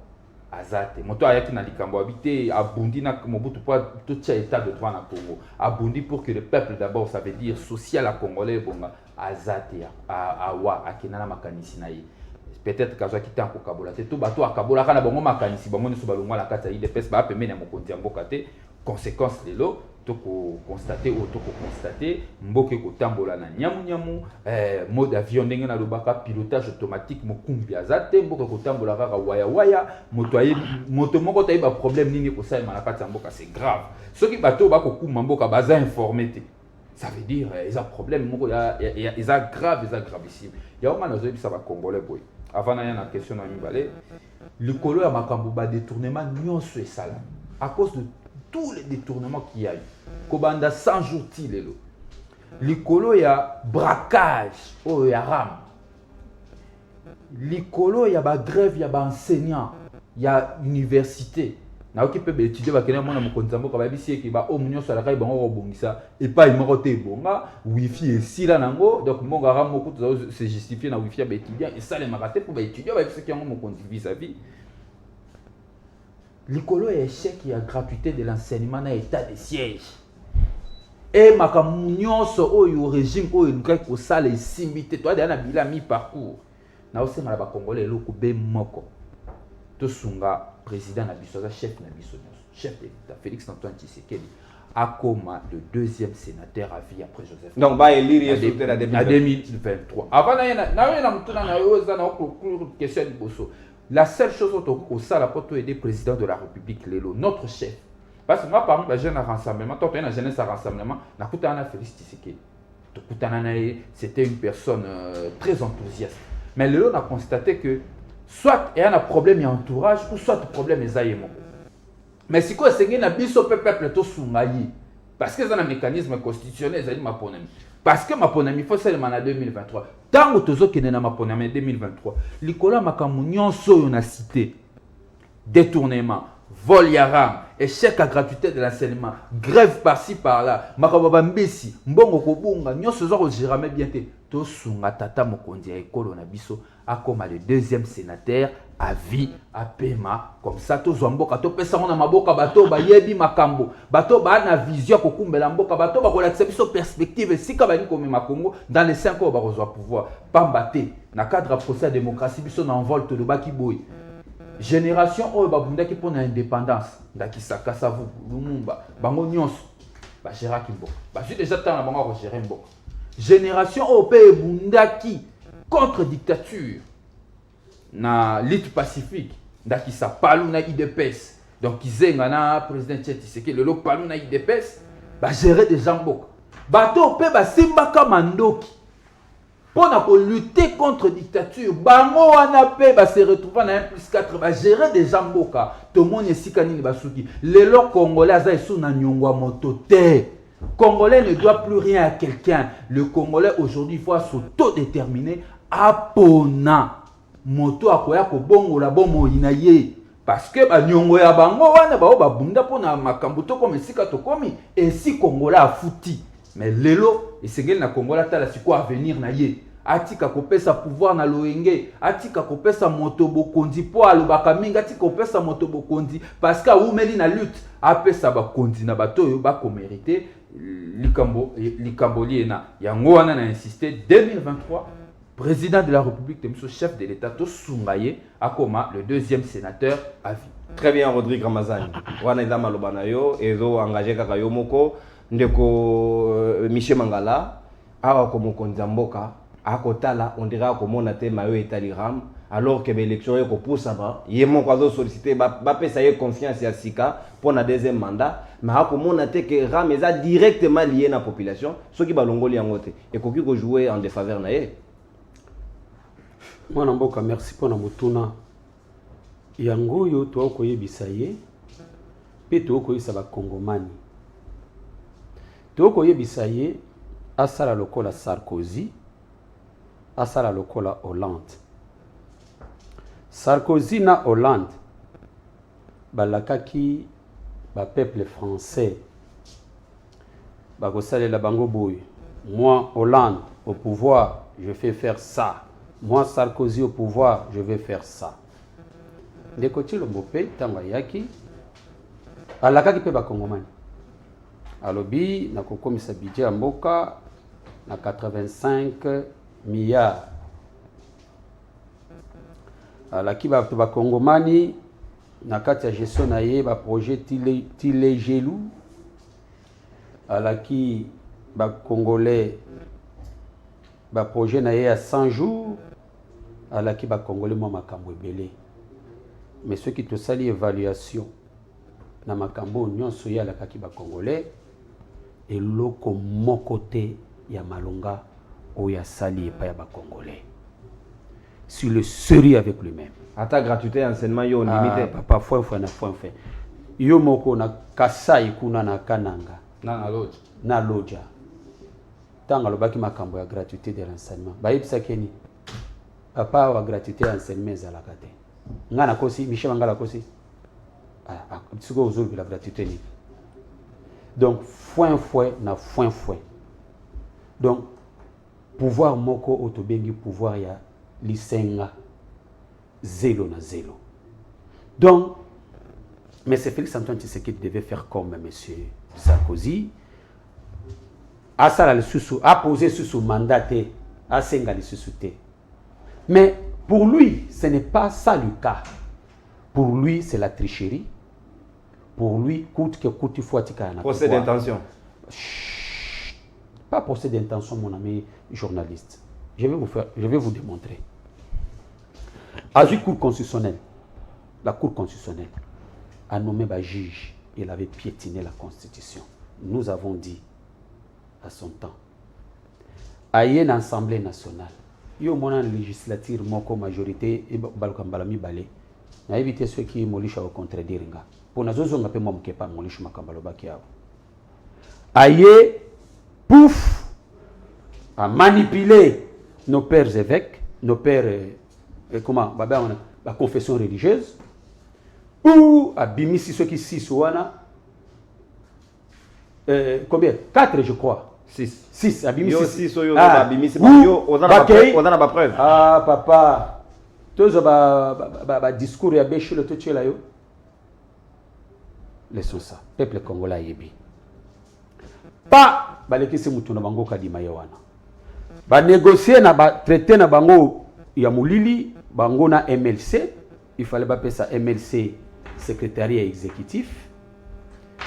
azate moto ayaki na likambo habité abundi na mobutu pour tout état de droit na Congo abundi pour que le peuple d'abord ça veut dire social à congolais bonga azate awa akina na makanisi na ye peut-être kazo ki tanko kabola te to bato akabola kana bongo makanisi bango ne so balongwa la kata IDPS ba pemene ya mokonzi ya mboka te conséquence lelo toko constater ou toko constater mboke ko tambola na nyamu mode avion ndenge na lobaka pilotage automatique mokumbi azate mboke ko tambola kaka waya moto moko tayi ba problème nini ko sa malakati mboka c'est grave ceux qui bato ba ko kuma mboka baza informé te Ça veut dire ils ont problème, ils ont grave, ils ont gravissime. Il y a un moment où ça va congolais boy. Avant il y a une question dans Mibale. Le colo a makambo ba détournement nyonso et sala. À cause de tous les détournements qu'il y a eu. Kobanda 100 jours tilelo. Le colo il y a braquage, oh il y a ram. Le colo il y a ba grève, il y a ba enseignant, il y a université. Na okipe be étudier ba kena mona mokonzambo ka ba bisi ki ba o munyo sala kai bango ko bongisa et pas il moko te bonga wifi et sila nango donc monga ramo ko se justifier na wifi ba étudiant et ça les maraté pour ba étudier ba bisi ki yango mokonzi vis-à-vis l'école est échec il y a gratuité de l'enseignement na état de siège et makamunyoso oyo régime oyo nkai ko sala esimbité toi na bila mi parcours na osenga ba congolais loko be moko to sunga président Nabisoza, chef Nabisoza, chef de l'État, Félix Antoine Tshisekedi, a comme le deuxième sénateur à vie après Joseph. Donc, bah, il est en 2023. Avant, la seule chose au sein la porte aider président de la République, Lelo, notre chef. Parce que moi, parmi les jeunes à rassemblement, quand on a un jeunesse à rassemblement, Félix Tshisekedi. C'était une personne très enthousiaste. Mais Lelo a constaté que soit il y a un problème d'entourage, ou soit le problème est zaïmo. Mais si quoi c'est que biso peuple to sungayi parce que c'est un mécanisme constitutionnel ça dit ma ponami. Parce que ma ponami faut seulement en 2023. Tant que tozo qui na ma ponami 2023, likola makamu nyonso yo na cité. Détournement, vol yaram, échec à gratuité de l'enseignement, grève par-ci par-là, makababa mbesi, mbongo kobunga, nyonso zo ko jamais bien te. To sunga tata mokonzi ya ekolo na biso a comme le deuxième sénateur à vie à Pema comme ça to zomboka to pesa na maboka bato ba yebi makambo bato ba na vision ko kumbela mboka bato ba ko la biso perspective sika ba ni komi makongo dans les 5 ans ba rejoindre pouvoir pambate na cadre procès démocratie biso na envol to do baki boy génération oyo ba bunda ki pona indépendance ndaki sakasa vous lumumba bango nyonso ba gérer kimbo ba ju déjà tant na bango ko gérer mboka génération au pays bundaki contre dictature na lutte pacifique ndaki sa palu na IDPS donc izenga na président Tshisekedi le lo palu na IDPS ba gérer des jambok bato pe ba simbaka mandoki pona ko lutter contre dictature bango wana pe ba se retrouver na 1+4 ba gérer des jamboka to moni esika nini basuki lelo congolais aza sous na nyongwa motote. Congolais ne doit plus rien à quelqu'un. Le Congolais aujourd'hui faut s'autodéterminer à pona moto akoya ko bongo la bomo inaye parce que ba nyongo ya bango wana ba bunda pona makambo to comme sika to komi et si Congolais a fouti mais lelo esengeli na Congolais tala siko avenir na ye atika kopesa pouvoir na loenge atika kopesa moto bokonzi po alobaka mingi atika kopesa moto bokonzi parce que umeli na lutte apesa bakonzi na bato yo ba ko mériter likambo liena yango wana na insister 2023 président de la République de chef de l'État to sungaye akoma le deuxième sénateur à vie. Très bien Rodrigue Ramazani. Wana eza maloba na yo ezo engagé kaka yo moko ndeko Michel Mangala awa ko mokonzi mboka akotala on dirait komona te mayo etaliram alors que l'élection est poussa ba yemo kwazo solliciter ba pesa ye confiance ya sika pour na deuxième mandat mais akomona te que ram eza directement lié na population ceux qui balongoli yango te et koki ko jouer en défaveur na ye. Mwana mboka merci pour na mutuna yango yo to ko yebisa ye pe to ko yisa ba kongomani to ko yebisa ye asala lokola Sarkozy asala lokola Hollande. Sarkozy na Hollande balakaki ba peuple français bakosale la bango boy. Moi Hollande au pouvoir, je fais faire ça. Moi Sarkozy au pouvoir, je vais faire ça. Ndeko Tshilombo pe tanga yaki alakaki pe ba kongomani. Alobi na kokomisa budget ya mboka na 85 milliards. Alaki ba kongomani na kati ya gestion na ye ba projet tile gelou. Alaki ba congolais ba projet na ye à 100 jours. Alaki ba congolais mo makambo ebele. Mais ceux qui te sali évaluation na makambo nyonso ya alakaki ba congolais et loko mokote ya malonga oya sali pas ya ba congolais. Sur le sérieux avec lui-même. Ata gratuité enseignement yo limité. Papa foi yo moko na kasai kuna na kananga na loja tanga lobaki makambo ya gratuité de l'enseignement bayibisa keni papa wa gratuité ya enseignement ezalaka te ngana kosi Michel Mangala kosi tsiko ozolu la gratuité ni donc foin donc pouvoir moko otobengi pouvoir ya lisenga zéro na zéro. Donc mais c'est Félix Antoine Tshisekedi devait faire comme M. Sarkozy. A poser sous son mandat, à Sengali sous-souté. Mais pour lui, ce n'est pas ça le cas. Pour lui, c'est la tricherie. Pour lui, coûte que coûte, il faut attirer un procès d'intention. Pas procès d'intention, mon ami journaliste. Je vais vous démontrer. À la Cour constitutionnelle, la Cour constitutionnelle a nommé un juge. Il avait piétiné la Constitution. Nous avons dit à son temps. Aïe l'Assemblée nationale. Il y a une législature, une majorité, et balkambalami balé. Na éviter ceux qui molisha au contredire. Pour nous autres, on a pas mon pas molisha makambaloba kiao. Aïe, pouf, a manipulé nos pères évêques, nos pères, comment, la confession religieuse. Ou à Bimisi ceux qui 6 combien 4 je crois. 6 à Bimisi. Yo 6 yo à Bimisi. Yo on a la preuve. Ah papa. Tous ba discours ya béché le tout là yo. Laissons ça. Peuple congolais yebi. Pas balekisi mutu na bango kadima yawana. Ba négocier na ba traiter na bango ya mulili bango na MLC. Il fallait pas payer ça MLC secrétariat exécutif.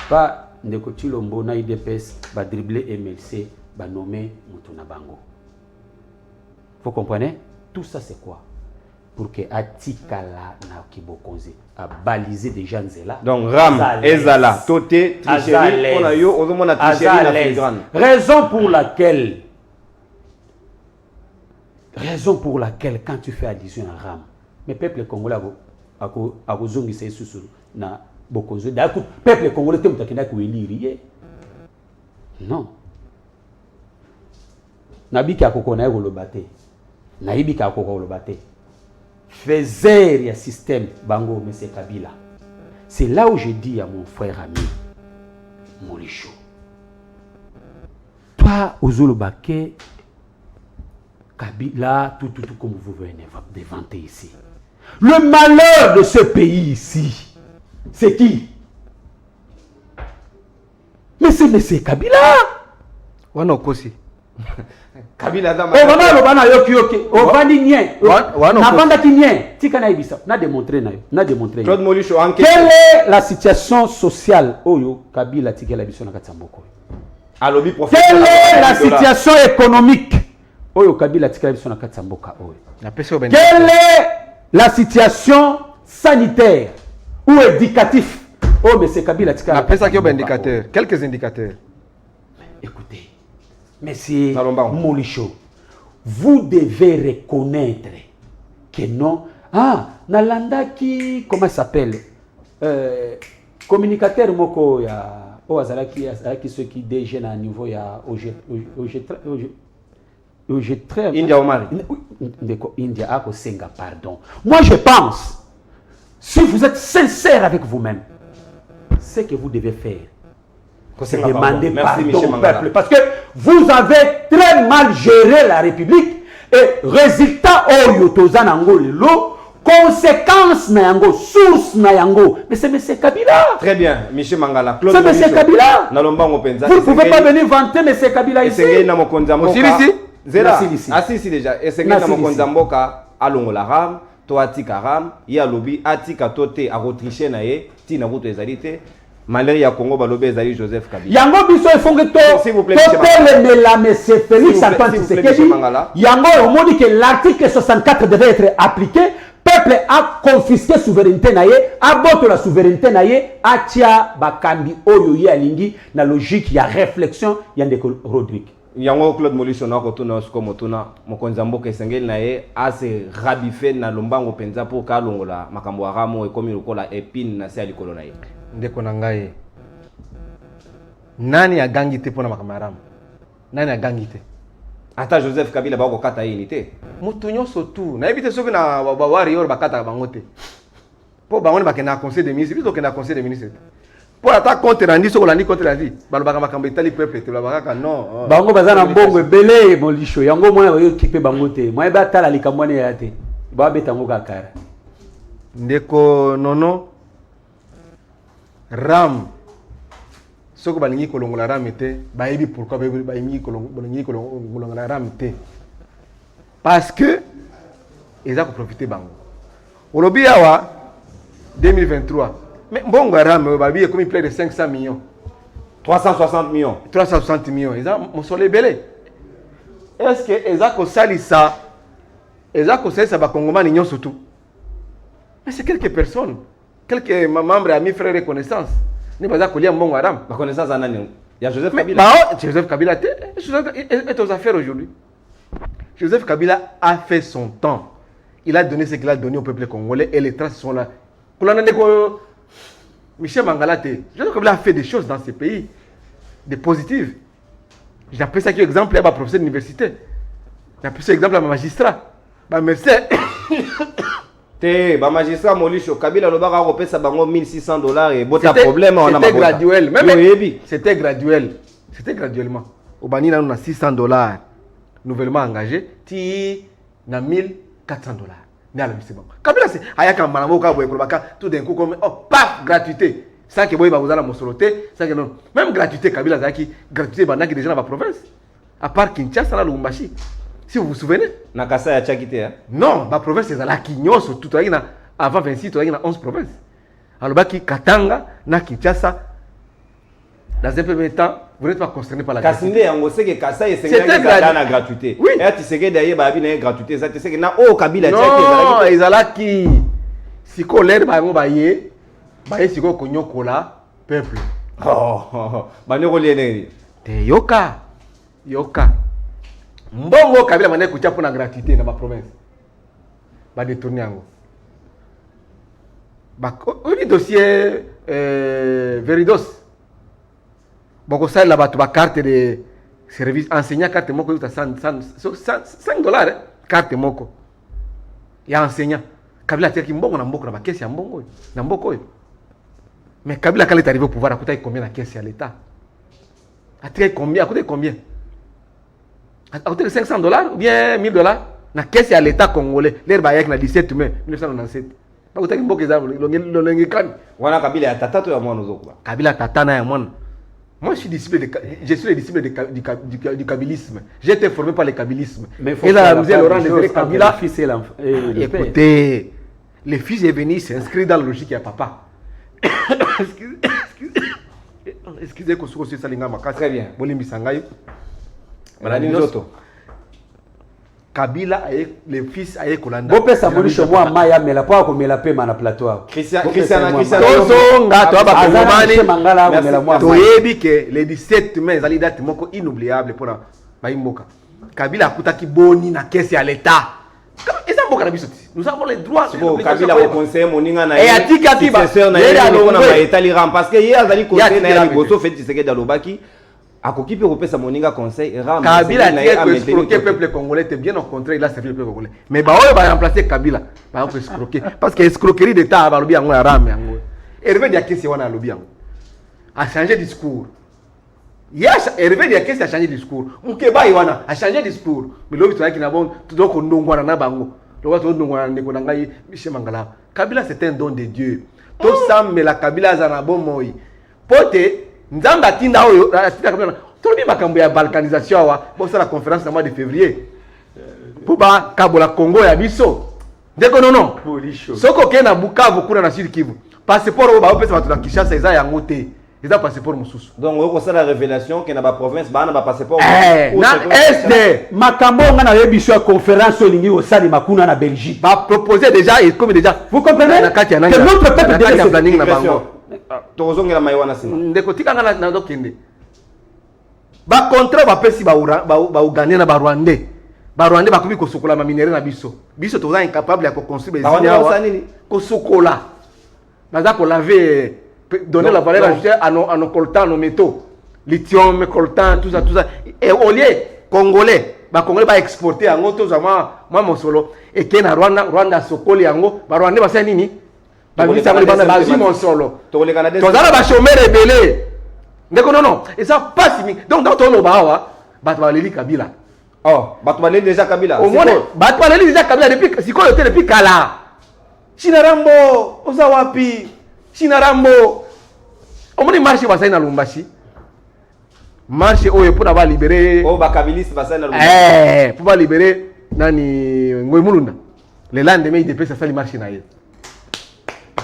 Pas Ndeko Chilombo na IDPS va dribbler MLC, va nommer Mutuna Bango. Vous comprenez? Tout ça c'est quoi? Pour que Atikala na Kibokonze a balisé des gens là. Donc Ram, Ezala, Toté, Tricherie, on a eu au moins la tricherie la plus grande. Raison pour laquelle quand tu fais allusion à Ram, mais peuple congolais a besoin c'est sous na bokonzo d'accord peuple congolais te mutakenda ku élire non nabiki akokona ya kolobate naibika akoko kolobate faiseur ya système bango monsieur Kabila. C'est là où je dis à mon frère ami Molicho, toi ozolobake Kabila tout comme vous venez de vanter ici. Le malheur de ce pays ici, c'est qui? Mais c'est M. Kabila. Wana okosi. Kabila dama. Oh maman lo bana yoki yoki. Oh vandi nien. Na banda ki nien. Tika na ibisa. Na démontrer na yo. Na démontrer. Claude Molicho enquête. Quelle est la situation sociale oyo Kabila tika la biso na katsamboko? Alobi professeur. Quelle est la situation économique oyo Kabila tika la biso na katsamboka oyo? Quelle est la situation sanitaire ou éducatif? Oh, mais c'est Kabila tika. Na pesa kyo indicateur. Quelques indicateurs. Écoutez, monsieur Molicho, vous devez reconnaître que non. Ah, Nalanda qui, comment il s'appelle? Communicateur moko ya Azalaki ceux qui déjeunent à niveau ya India Omar. India ako senga pardon. Moi je pense, si vous êtes sincère avec vous-même, ce que vous devez faire, c'est demander pardon au peuple. Parce que vous avez très mal géré la République et résultat oyo tozanango lelo, conséquence na yango, source na yango. Mais c'est M. Kabila. Très bien, Michel Mangala. C'est M. Kabila. Vous ne pouvez pas venir vanter M. Kabila ici. Zera, assis déjà. Et c'est que nous Konzamboka alongo la ram, toi atika ram, ya lobi atika tote a retriché nae, ti na route ezalité. Malheur ya Congo balobe ezali Joseph Kabila. Yango biso efonge to. S'il vous plaît, monsieur Félix Antoine Tshisekedi. Yango on dit que l'article 64 devait être appliqué. peuple a confisqué la souveraineté naye, a boto la souveraineté naye, a tia bakambi oyo ye alingi na logique ya réflexion ya ndeko Rodrigue. Yango Claude Molisho na ko tuna sko motuna mokonza mboka esengeli naye ase rabife na lombango penza po ka longola makambo aramo ekomi lokola épine na se alikolo naye. Ndeko na ngai. Nani agangi te pona makambo aramo? Nani agangi te? Ata Joseph Kabila ba ko kata yini te. Mutu nyonso tu. Na ebite soki na ba warrior bakata bango te. Po bango ba kena conseil des ministres, biso kena conseil des ministres. Pour attaquer contre Randi, so kolandi contre Randi. Balobaka makambo etali peuple te balobaka non. Bango bazana mbongo ebele Molisho. Yango mwana oyo kipe bango te. Moi ba tala likamwane ya te. Ba betango kakara. Ndeko nono Ram. Soko balingi kolongola Ram te, ba yebi pourquoi ba yebi kolongola Ram te. Parce que ils ont profité bango. Olobi awa 2023. Mais bon Ram babi comme près de 500 millions. 360 millions. 360 millions. Ils ont mon soleil belé. Est-ce que ils ont sali ça? Ils ont ça ba Congomani nyon surtout. Mais c'est quelques personnes, quelques membres amis frères de connaissances. Ne pas accoyer mon Ram. La connaissance en année. Il y a Joseph Kabila. Joseph Kabila est aux affaires aujourd'hui. Joseph Kabila a fait son temps. Il a donné ce qu'il a donné au peuple congolais et les traces sont là. Michel Mangalate, Joseph Kabila a fait des choses dans ce pays, des positives. J'appelle ça exemple à ma professeur d'université. J'appelle ça exemple à ma magistrat. Merci. Te ba magistrat Molisho Kabila lobaka kopesa bango $1,600 et bota problème on a C'était graduel. C'était graduel. C'était graduellement. Au Bani on a $600 nouvellement engagé, ti na $1,400. Ni ala miseba. Kabila c'est ayaka malambo ka boye kolobaka tout d'un coup comme oh paf gratuité. Sans que boye ba uzala mosoloté, sans que non. Même gratuité Kabila zaki gratuité banaki déjà dans la province. À part Kinshasa na Lubumbashi. Si vous vous souvenez, na kasa ya Tchakite hein? Non, ma province est la Kinyoso tout avant 26 tu as 11 provinces. Alors baki Katanga na Kinshasa dans un premier temps, vous n'êtes pas concerné par la gratuité. Kasinde yango c'est que kasa c'est na gratuité. Oui. Et tu sais que d'ailleurs ba bi na gratuité, ça tu sais que na o Kabila non, ezalaki siko l'air ba ngo baye siko konyokola peuple. Oh, ba ne ko liene. Te yoka. Mbongo Kabila mane kucha pour la gratuité dans ma province. Ba détourner yango. Ba au dossier Veridos. Boko ça là ba carte de service enseignant carte moko yuta $5 carte moko. Ya enseignant. Kabila tiki mbongo na mboko na ba caisse ya mbongo. Na mboko yo. Mais Kabila quand il est arrivé au pouvoir, a coûté combien la caisse à l'état? A coûté combien? À côté de $500 ou bien $1,000, na caisse à l'État congolais, l'air bayak na 17 mai 1997. Pas autant que beaucoup d'exemples, wana Kabila tata to ya mwana ozokuba. Kabila tata na ya mwana. Moi je suis le disciple du kabilisme. J'ai été formé par le kabilisme. Mais il a amusé Laurent Désiré Kabila fils et l'enfant. Écoutez, le fils est venu s'inscrire dans la logique ya papa. Excusez que ce soit salinga makasi. Très bien. Bolimbi sangayo. Madame Nzoto. Kabila le fils aye kolanda. Bo pesa Molisho moi maya mela pa ko mela pe mana plateau. Christian Tozonga to ba komani mangala ko mela moi. Toyebi ke le 17 mai zali date moko inoubliable pour ba imboka. Kabila akutaki boni na caisse ya l'état. Eza mboka na biso. Nous avons les droits. Kabila au conseil moninga na. Et atika kiba. Yeye alona ba etali ram parce que yeye azali conseil na liboso fait tseke dalobaki. Akoki pe kopesa moninga conseil ram. Kabila na escroquer peuple congolais, c'est bien au contraire, il a servi le peuple congolais. Mais ba oyo ba remplacer Kabila, ba ko escroquer parce que escroquerie d'état ba lobi yango ya ram yango. Hervé Diakesi wana lobi yango. A changer discours. Hervé Diakesi a changé discours. Mukeba wana a changé discours. Mais lobi to yaki na bon donc ndongwana na bango. Donc to ndongwana ndeko na ngai Michel Mangala. Kabila c'est un don de Dieu. To sambe la Kabila za na bon moi. Pote Nzanga tinda oyo atinda Kabila. To bi makambo ya balkanisation wa bo ça la conférence au mois de février. Pour ba kabola Congo ya biso. Ndeko non. Soko ke na Bukavu kuna na Sud Kivu. Passeport o ba opesa batu na Kinshasa eza yango te. ils ont passeport mosusu. Donc on a la révélation que dans la province ba na passeport. Na SD makambo nga na yebiso ya conférence olingi osali makuna na Belgique. va proposer déjà et comme déjà. Vous comprenez que notre peuple déjà planning na bango. Tozongela maiwana sima. Ndeko tika nga na dokende. Ba contrat ba pesi ba Ougandais na ba Rwandais. Ba Rwandais ba komi ko sokola ma minéraux na biso. Biso toza incapable ya ko construire des Rwandais ko sokola. Baza ko laver donner la valeur ajoutée à nos coltans, à nos métaux. Lithium, coltan, tout ça. Et au lieu, Congolais va exporter en auto, moi mon solo. Et qu'il y a Rwanda, Sokoli, Ango, Rwanda, va nini? Vas-y mon solo. Tous les chômeurs rebellés. Non. Et ça passe. Donc dans ton obawa, Batwaleli Kabila. Oh, Batwaleli déjà Kabila. Au moins, Batwaleli déjà Kabila depuis, si quoi depuis Kala. Chinarambo, Ozawapi. Chinarambo, on m'a dit marché va na Lumbashi. Marché oyo pour avoir libéré. Oh bakabiliste va na Lumbashi. Pour libérer nani Ngoy Mulunda. Le lendemain il dépêche ça le marché na ye.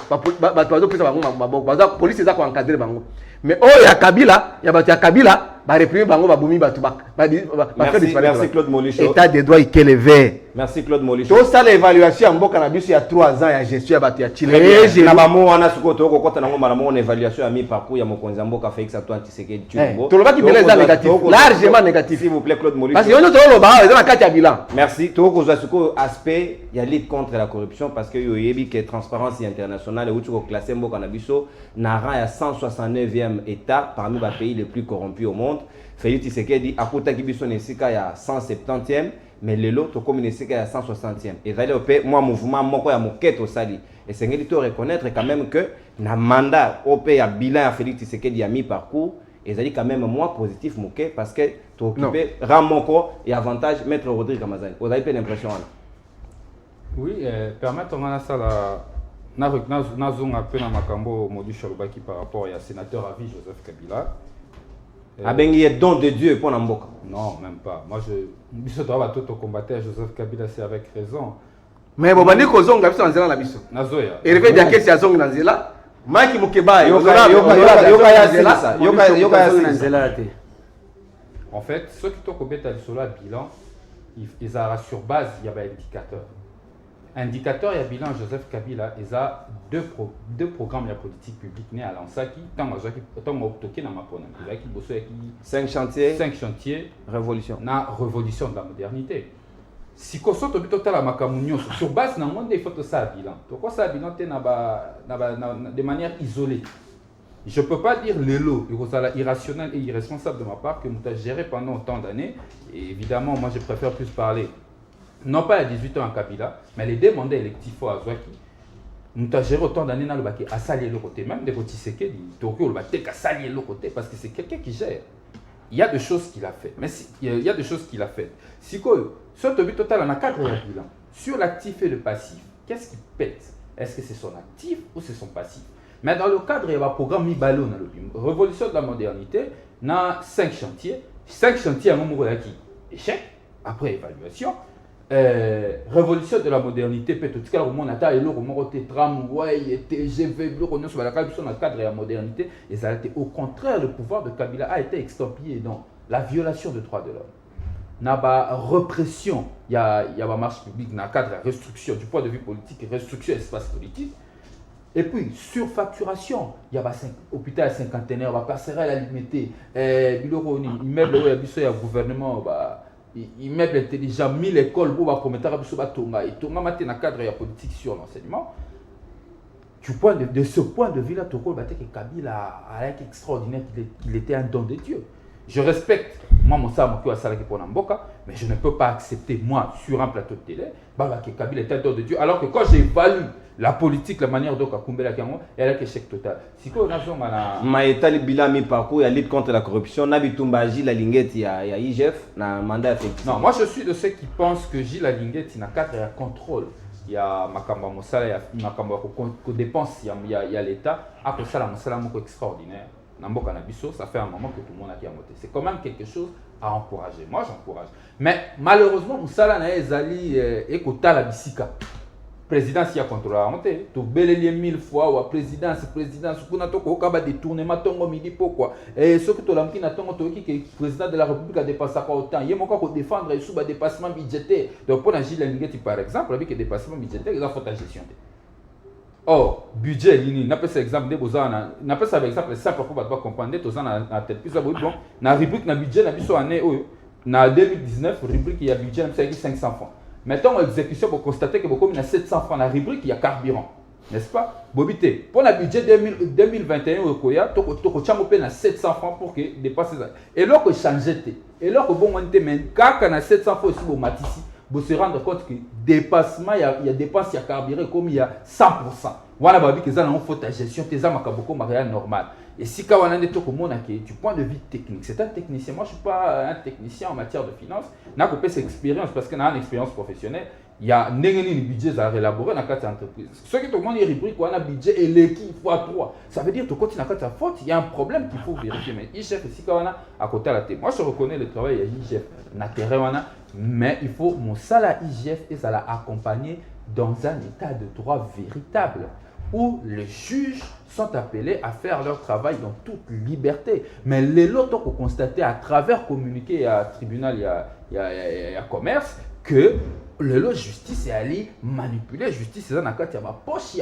Ba tozo pesa bango ba police za ko encadrer bango. Mais oh ya Kabila, ya batu ya Kabila ba réprimer bango ba bumi batu ba faire disparaître. Merci Claude Molicho. État des droits il élevé. Merci Claude Molicho. Tout ça l'évaluation en boka na biso il y a 3 ans ya gestion ya batu ya Chile. Na ba mo wana sukoto ko kota nango mara mo on évaluation ya mi parcours ya mokonzi mboka Félix Antoine Tshisekedi Tshilombo. Tout le monde qui beleza négatif, largement négatif. S'il vous plaît Claude Molicho. Parce que on tolo ba dans la carte ya bilan. Merci. To ko za suko aspect ya lutte contre la corruption parce que yo yebi que Transparency International et utuko classé mboka na biso na rang ya 169e état parmi les pays les plus corrompus au monde. Félix Tshisekedi akuta kibiso nesika ya 170e mais lelo to comme nesika ya 160e. Et d'ailleurs moi mouvement moko ya moquette au sali. Et c'est ngeli to reconnaître quand même que na mandat OP ya bilan ya Félix Tshisekedi a mi parcours et ça dit quand même moi positif moquet parce que to occupé rang moko et avantage maître Rodrigue Kamazani. Vous avez pas l'impression là? Oui, permettons à ça la nazonga pe na makambo Modi Chalobaki par rapport à sénateur à vie Joseph Kabila. Abengi est don de Dieu pour Namboka. Non, même pas. Moi, je dois tout combattre Joseph Kabila, c'est avec raison. Mais bon, bandi ko zonga biso nzela na biso. Nazoya. Et revient ya kesi ya zonga na nzela. Maki Mukeba yoka ya nzela te. En fait, ceux qui ont combattu le solo bilan, ils ont sur base il y a un indicateur. Indicateur et bilan Joseph Kabila, ils ont deux programmes de politique publique nés à l'Ansaki, tant que dans ma pona. Il y a 5 chantiers. 5 chantiers. Révolution. La révolution de la modernité. Si on sort total à Makamounion, sur base d'un monde, il faut que ça bilan. Pourquoi ça bilan de manière isolée? Je ne peux pas dire l'élo, irrationnel et irresponsable de ma part que nous avons géré pendant autant d'années. Et évidemment, moi je préfère plus parler. Non pas à 18 ans en Kabila, mais les demandeurs électifs à Zouaki. Nous avons géré autant d'années dans le baquet à salier le côté, même des Tshisekedi, Tokyo le baquet à salier le côté, parce que c'est quelqu'un qui gère. Il y a des choses qu'il a fait, mais il y a des choses qu'il a fait. Si ce but total en a 4 bilan sur l'actif et le passif, qu'est-ce qui pète? Est-ce que c'est son actif ou c'est son passif? Mais dans le cadre, il y a un programme Mibalo, révolution de la modernité, il y a 5 chantiers. 5 chantiers à mon qui échec, après évaluation. Révolution de la modernité, peut-être que le monde a été le tramway, TGV, le cadre de la modernité, et ça a été au contraire, le pouvoir de Kabila a été extemplié dans la violation des droits de l'homme. Il y a une répression, il y a une marche publique, il y a un cadre de restriction du point de vue politique, restriction de l'espace politique. Et puis, surfacturation, il y a un hôpital cinquantenaire, un passerelle limitée, immeuble, il y a un gouvernement. Immeuble intelligent, 1000 écoles pour promettre à Tonga. Et Tonga matin dans le cadre de la politique sur l'enseignement. De ce point de vue-là, Tokol Batek et Kabila a été extraordinaire, il était un don de Dieu. Je respecte, moi, mon sang, mon cœur, pour Namboka, mais je ne peux pas accepter, moi, sur un plateau de télé, que Kabila était un don de Dieu. Alors que quand j'évalue la politique, la manière dont Kakumbela Kango, elle a un échec total. Si quoi, on a besoin de Maïta Bilan mi parcours, il y a lutte contre la corruption. Nabitumba Gilles Alinguet, il y a IGF, na mandat effectif. Non, moi je suis de ceux qui pensent que Gilles Alinguet, il n'a qu'à faire un contrôle. Il y a Makamba Moussala, il y a Makamba qu'on dépense, il y a l'État. Après ça, la Moussala est extraordinaire. Namboka Nabiso, ça fait un moment que tout le monde a qui a voté. C'est quand même quelque chose à encourager. Moi, j'encourage. Mais malheureusement, Moussala n'a ezali ekota la bisika. présidence ya contrôle la montée to belelier 1000 fois ou présidence kuna to ko ba détournement tongo midi pourquoi et ce que to lamki na tongo to ki président de la république a dépassé autant il moko ko défendre sous ba dépassement budgétaire donc pour Gilles Lingeti par exemple avec dépassement budgétaire il a faute gestion. Or budget lini n'a pas cet exemple de bozana n'a pas ça exemple simple pour ba comprendre to zana na tête puis ça bon na rubrique na budget na biso année na 2019 rubrique il y a budget c'est 500 francs. Mettons l'exécution pour constater que beaucoup de 700 francs la rubrique, il y a carburant. N'est-ce pas? Bobité, pour le budget 2021, il y a 700 francs pour que dépasse ça. Et là, que changer. Et là, que bon, on mais quand on a 700 francs aussi, vous matissez, vous se rendre compte que dépassement, il y a dépense, il y a carburant comme il y a 100%. Voilà, babi, que ça, on faut ta gestion, tes âmes, beaucoup mariage normal. Et si quand on a des trucs comme du point de vue technique, c'est un technicien. Moi, je ne suis pas un technicien en matière de finance. Je n'ai pas cette expérience parce qu'on a une expérience professionnelle. Il y a un budget à élaborer dans cette entreprise. Ce qui est au les rubriques, on a un budget et l'équipe x3. Ça veut dire que quand il y a une faute, il y a un problème qu'il faut vérifier. Mais IGF, si quand on a à côté de la tête, moi je reconnais le travail de IGF, mais il faut mon salaire IGF et ça l'a accompagné dans un état de droit véritable, où les juges sont appelés à faire leur travail dans toute liberté. Mais les lots qu'on constaté à travers communiqué à tribunal et à commerce que le lot justice est allé manipuler justice dans la poche.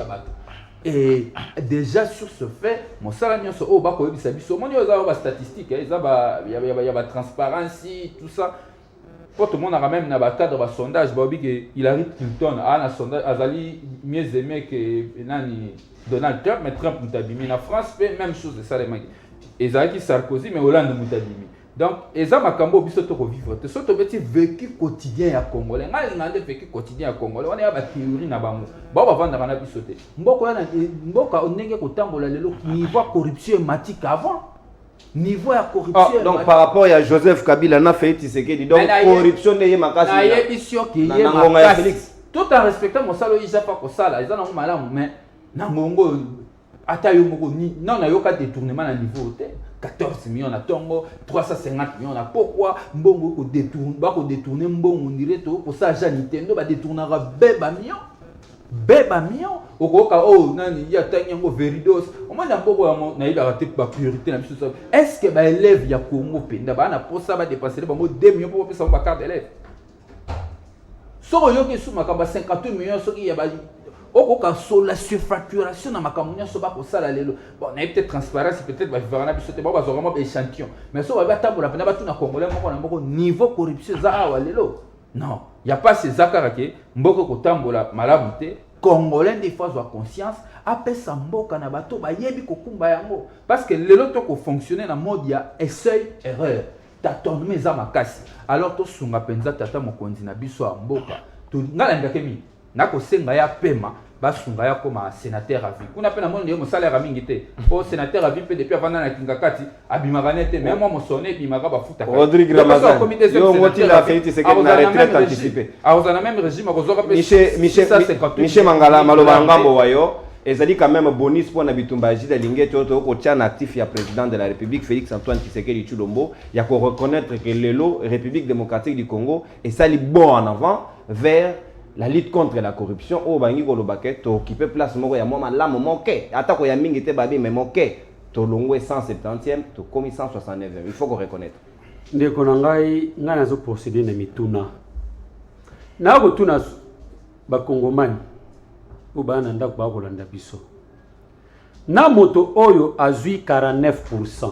Et déjà sur ce fait, mon salaire sur mon statistique, il y a transparence, tout ça. Pour tout le monde a même dans le cadre de sondage, il arrive Clinton à un sondage, Azali mieux aimé que Donald Trump, mais Trump Moutabimi. En France, même chose de ça. Et Zaki Sarkozy, mais Hollande Moutabimi. Donc, Eza Makambo, bisoto ko vivre. Te soto beti vécu quotidien à Congolais. Ngal ngande vécu quotidien à Congolais. On est à ba théorie na bango. Ba ba vanda kana bisote. Mboka onenge ko tambola lelo niveau corruption matique avant. Niveau ya corruption. Donc par rapport à Joseph Kabila na fait Tshisekedi donc corruption ne makasi. Na yebisio ki ye makasi. Tout en respectant mon salaire isa pas ko sala, isa na malamu mais na ngongo ata yo moko ni non na yo ka détournement na niveau te. 14 millions na tongo, 350 millions na pourquoi mbongo ko détourner mbongo ndireto pour ça Nintendo ba détournera beba million okoka nani ya tanyango veridos o mona mbongo na ila raté ba priorité na biso est-ce que ba élève ya Congo penda ba na posa ba dépasser ba 2 millions pour pesa ba carte d'élève so yo ke suma ka ba 50 millions so ki ya ba okoka so la surfacturation na makamunya so ba ko sala lelo bon na peut-être transparence peut-être ba vivre na biso te ba vraiment échantillon mais so ba tambola pena ba tuna congolais moko niveau corruption za awa lelo non il y a pas ces akarake mboko ko tambola malamu te congolais des fois ont conscience apesa mboka na bato ba yebi ko kumba yango parce que lelo to ko fonctionner na mode ya essai erreur tâtonnement za makasi alors to sunga penza tata mokonzi na biso ya mboka to ngala ngakemi nako senga ya pema basunga ya koma sénateur à vie kuna pena monde yo salaire mingi te o sénateur à vie pe depuis avant na kingakati abimaganete mais moi mon sonné bimaga ba futa Rodrigue Ramazan yo moti la fait c'est que na retraite anticipée a on a même régime ko zoka pe Michel Mangala maloba ngambo wayo ezali quand même bonus pour na bitumba Gilles Lingeti oto ko tia na actif ya président de la République Félix Antoine Tshisekedi Tshilombo ya ko reconnaître que lelo République démocratique du Congo et ça li bon en avant vers la lutte contre la corruption au bangi kolobake to occuper place moko ya moma la moke atako ya mingi te babi mais moke to longwe 170e to komi 169e il faut qu'on reconnaître ndeko na ngai ngana zo procéder na mituna na ko tuna ba kongomani o bana ndako ba kolanda biso na moto oyo azui 49%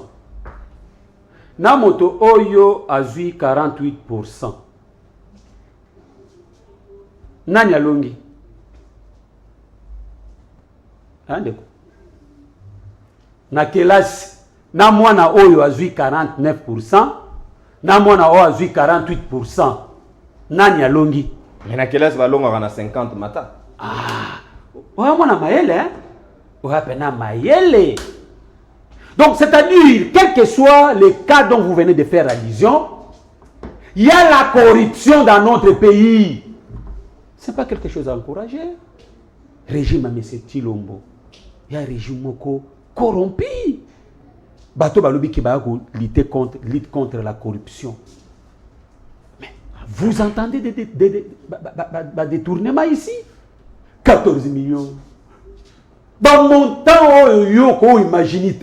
na moto oyo azui 48%. Nani alongi? Andeko. Na kelasi na mwana oyo azui 49%, na mwana oyo azui 48%. Nani alongi? Mais na kelasi balonga na 50 mata. Oya mwana mayele hein? Oya pena mayele. Donc c'est-à-dire quel que soit le cas dont vous venez de faire allusion, il y a la corruption dans notre pays. Ce n'est pas quelque chose à encourager. Régime à M. Tshilombo. Il y a un régime corrompu. Bato balobi qui va lutter contre la corruption. Mais vous entendez des détournements ici? 14 millions. Bon montant, yo ko imaginer.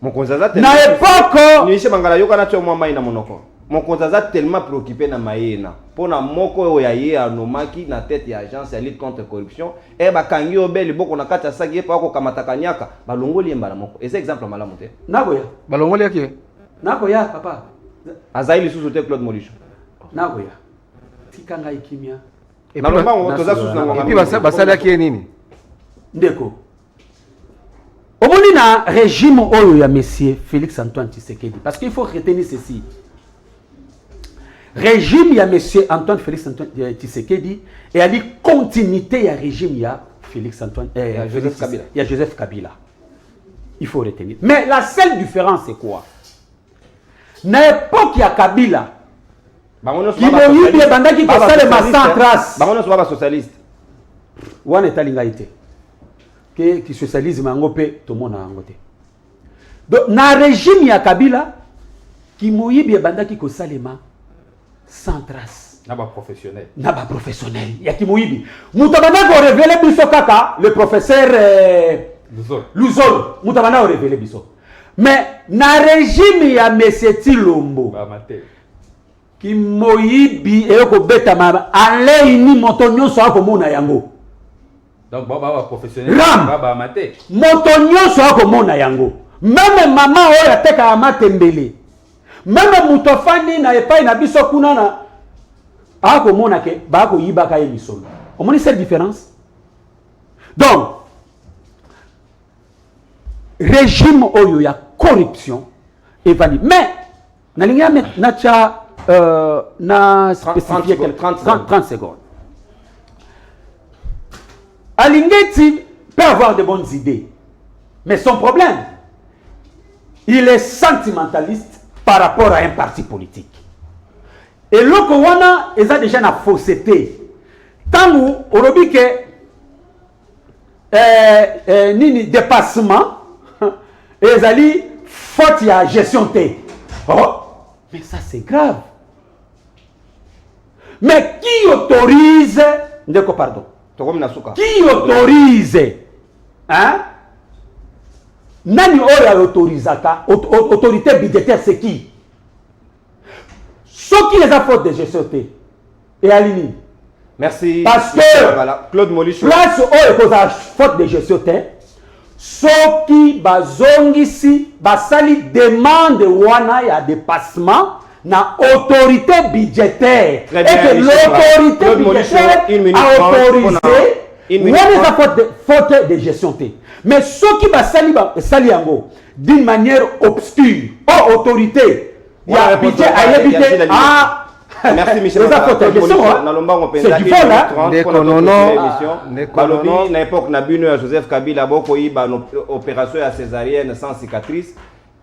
Mon konzaza Na époque, ni mangala yoka na tio mwa na monoko. Mon konzaza tellement préoccupé na maïna. Pona moko ya ye anomaki na tête ya agence ya lutte contre corruption e bakangi obeli boko na kati ya saki ye pa ko kamatakanyaka balongoli mbala moko. Ese exemple malamu te. Nagoya. balongoli yake Nagoya papa. Azaili sous te Claude Molisho. Nagoya. Tikanga ikimia. Na lomba ngo toza sous na ngoma. Et puis basala yake nini? Ndeko. Omoni na régime oyo ya monsieur Félix Antoine Tshisekedi parce qu'il faut retenir ceci. Régime ya monsieur Antoine Félix Antoine Tshisekedi et à la continuité ya régime ya Félix Antoine Joseph Kabila. Il y a Joseph Kabila. Il faut retenir. Mais la seule différence c'est quoi? Na époque ya Kabila qui moyi bien bandaki ko salema sans trace. Bangono soit socialiste. Wana etalinga ite. Qui socialisme yango pe to mona yango te. Donc na régime ya Kabila qui moyibi bandaki ko salema sans trace. Na ba professionnel. Na ba professionnel. Ya ki moyibi. Mutabana ko révéler biso kaka le professeur Luzolo. Mutabana ko révéler biso. Mais na régime ya Monsieur Tilombo. Ba maté. Qui moyibi e ko beta ma ale ni motonyo so ko mona yango. Donc baba professionnel baba amateur. Moto nyonso akomona yango. Même maman oyo ateka amatembele. Même muto fandi na epai na biso kuna na akomona ke ba ko yibaka ye misolo. Omoni cette différence? Donc régime oyo ya corruption évani. Mais na linga na cha na spécifier 30 secondes. Alingeti peut avoir de bonnes idées, mais son problème, il est sentimentaliste par rapport à un parti politique. Et le Kowana, ils ont déjà une fausseté. Tant où, au lobby que nini dépassement, ils ont faute à gestion T. Oh, mais ça c'est grave. Mais qui autorise, pardon, qui autorise, hein? Nani oya autorisaka, autorité budgétaire c'est qui? Ceux qui les a faute de gestion et Alini. Merci. Parce que Claude Molisho. Place oya cause faute de gestion ceux qui bazongisi basali demande wana ya dépassement na autorité budgétaire et que l'autorité budgétaire a autorisé on a faute de gestion T. Mais ceux qui sali yango d'une manière obscure ou autorité il y a budget à éviter à merci Michel. C'est du vol hein. Na époque na bino ya Joseph Kabila boko yiba opération ya césarienne sans cicatrice.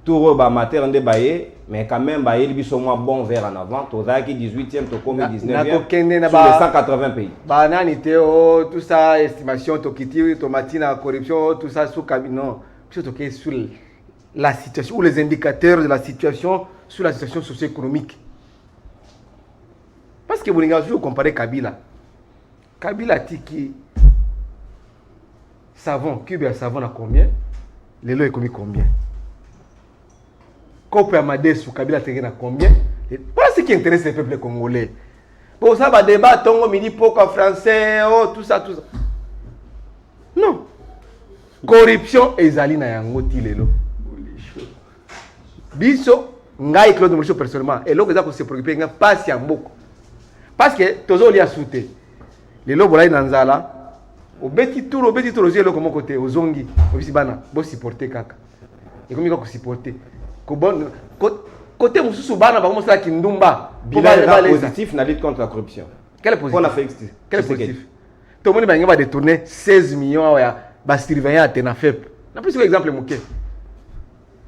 Tout ba mater ndé baye mais quand même baye biso moi bon vers en avant tozaki 18e to comme 19e sur les 180 pays. Banani théo tout ça estimation to kiti tomati na corruption tout ça sous non plutôt que sur la situation ou les indicateurs de la situation sur la situation socio-économique. Parce que vous regardez vous comparer Kabila tiki savon cube à savon à combien les lots économiques combien Coupe à Madessou, Kabila Terrain à combien? Voilà ce qui intéresse les peuples congolais. Pour ça, va débat, tongo midi, pourquoi français, oh, tout ça. Non. Corruption et Zali na yango tilelo. Biso, ngai Claude Molisho personnellement, et l'autre que se préoccuper, nga passe ya mboko. Parce que, tozo li a souté. Les lots bolai nanzala, au beti tour, aussi, le comment côté, aux zongi, au bisibana, bo supporter kaka. Et comme il va supporter. Côté Moussou Bana, va commencer à Kindumba. Bilan positif na lutte contre la corruption. Quel est positif? On a fait quel est positif? Tout le monde va détourner 16 millions à surveiller à Tenafep. On a pris exemple Mouké.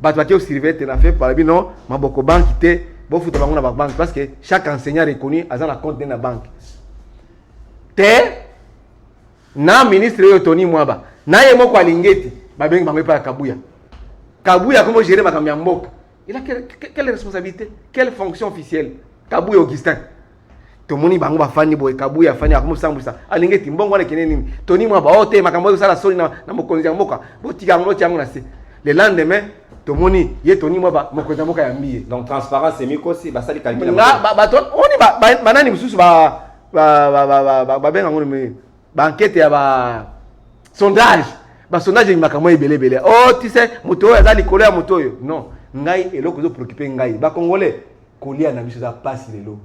Batouaké au surveiller Tenafep, par exemple, non, ma boko banque était, bon foutre la banque parce que chaque enseignant reconnu a un compte dans la banque. Na ministre Tony Mwaba, na yemo kwa lingeti, babeng bangwe pa Kabuya. Kabouya, comment gérer ma Kamyambok? Il a quelle responsabilité? Quelle fonction officielle? Kabouya Augustin. tomoni bango bafani boye kabuya afani akomosambusa alingi timbongo wana kene nini toni mwa baote makambo sala soni na mokonzi ya mboka botika yango tiango na se le lendemain tomoni ye toni mwa mokonzi ya mboka ya mbiye donc transparence mikosi basali calcul nga bato oni banani mususu babenga ngo me enquête ya sondage sondage ni makambo ebele oh tu sais moto oyo aza likolo ya moto oyo non ngai eloko zo préoccuper ngai ba congolais kolia na biso za pasi lelo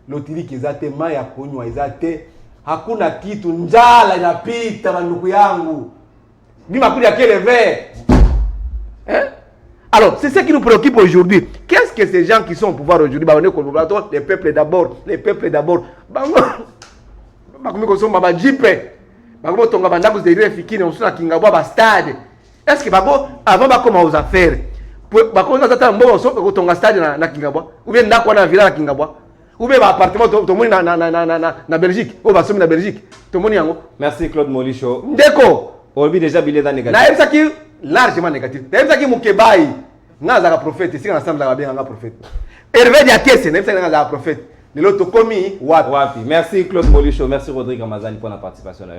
lotiliki eza te mai ya kunywa eza te hakuna kitu njala inapita banduku yangu bima kuli ya kele vert hein. Alors c'est ce qui nous préoccupe aujourd'hui. Qu'est-ce que ces gens qui sont au pouvoir aujourd'hui les peuples d'abord bango bakomi kosomba ba jipe bakomi tonga bandako de fikini on sona kingabwa ba stade. Est-ce que bago avant bakoma aux affaires bakomi tata mbo so ko tonga stade na kingabwa ou bien ndako na villa na kingabwa ou bien ba appartement to moni na Belgique ou ba somi na Belgique to moni yango. Merci Claude Molicho. Ndeko Obi déjà bilé dans négatif. Na ebsaki largement négatif. Na ebsaki mukebai nga za prophète ici na ensemble la bien nga prophète. Hervé Diakese na ebsaki nga za prophète. Lelo to komi wapi. Merci Claude Molicho, merci Rodrigue Ramazani pour la participation là.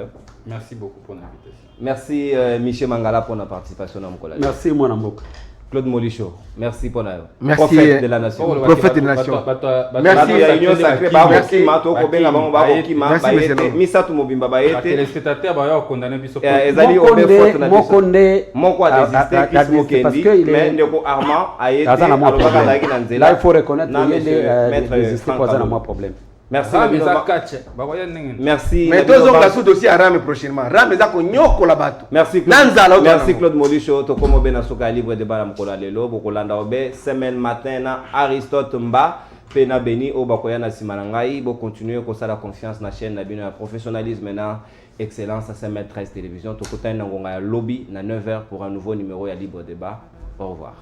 Merci beaucoup pour l'invitation. Merci Michel Mangala pour la participation dans mon collège. Merci moi Namboka. Claude Molicho, merci pour la prophète de la nation. Prophète de la nation. Merci à l'Union Sacrée, merci Mato Kobenga Bamba Okima, Baete, Misatu Mobimba Baete. Les spectateurs vont condamner biso. Ezali Obe Forte na Mokonde Moko a désisté Chris Mokendi, mais Ndeko Armand a été alobaka na Nzela. Là il faut reconnaître qu'il désisté pas un moi problème. Merci. Merci. Mais tous on la sous dossier à Rame prochainement. Rame za ko nyoko la bato. Merci Claude. Merci Claude Molicho to komo bena soka libre de bala mkola lelo bokolanda obe semaine matin na Aristote Mba pena beni o bakoya na simana ngai bo continuer ko sala confiance na chaîne na bino ya professionnalisme na excellence à 5m13 télévision to kota na ngonga ya lobby na 9h pour un nouveau numéro ya libre débat. Au revoir.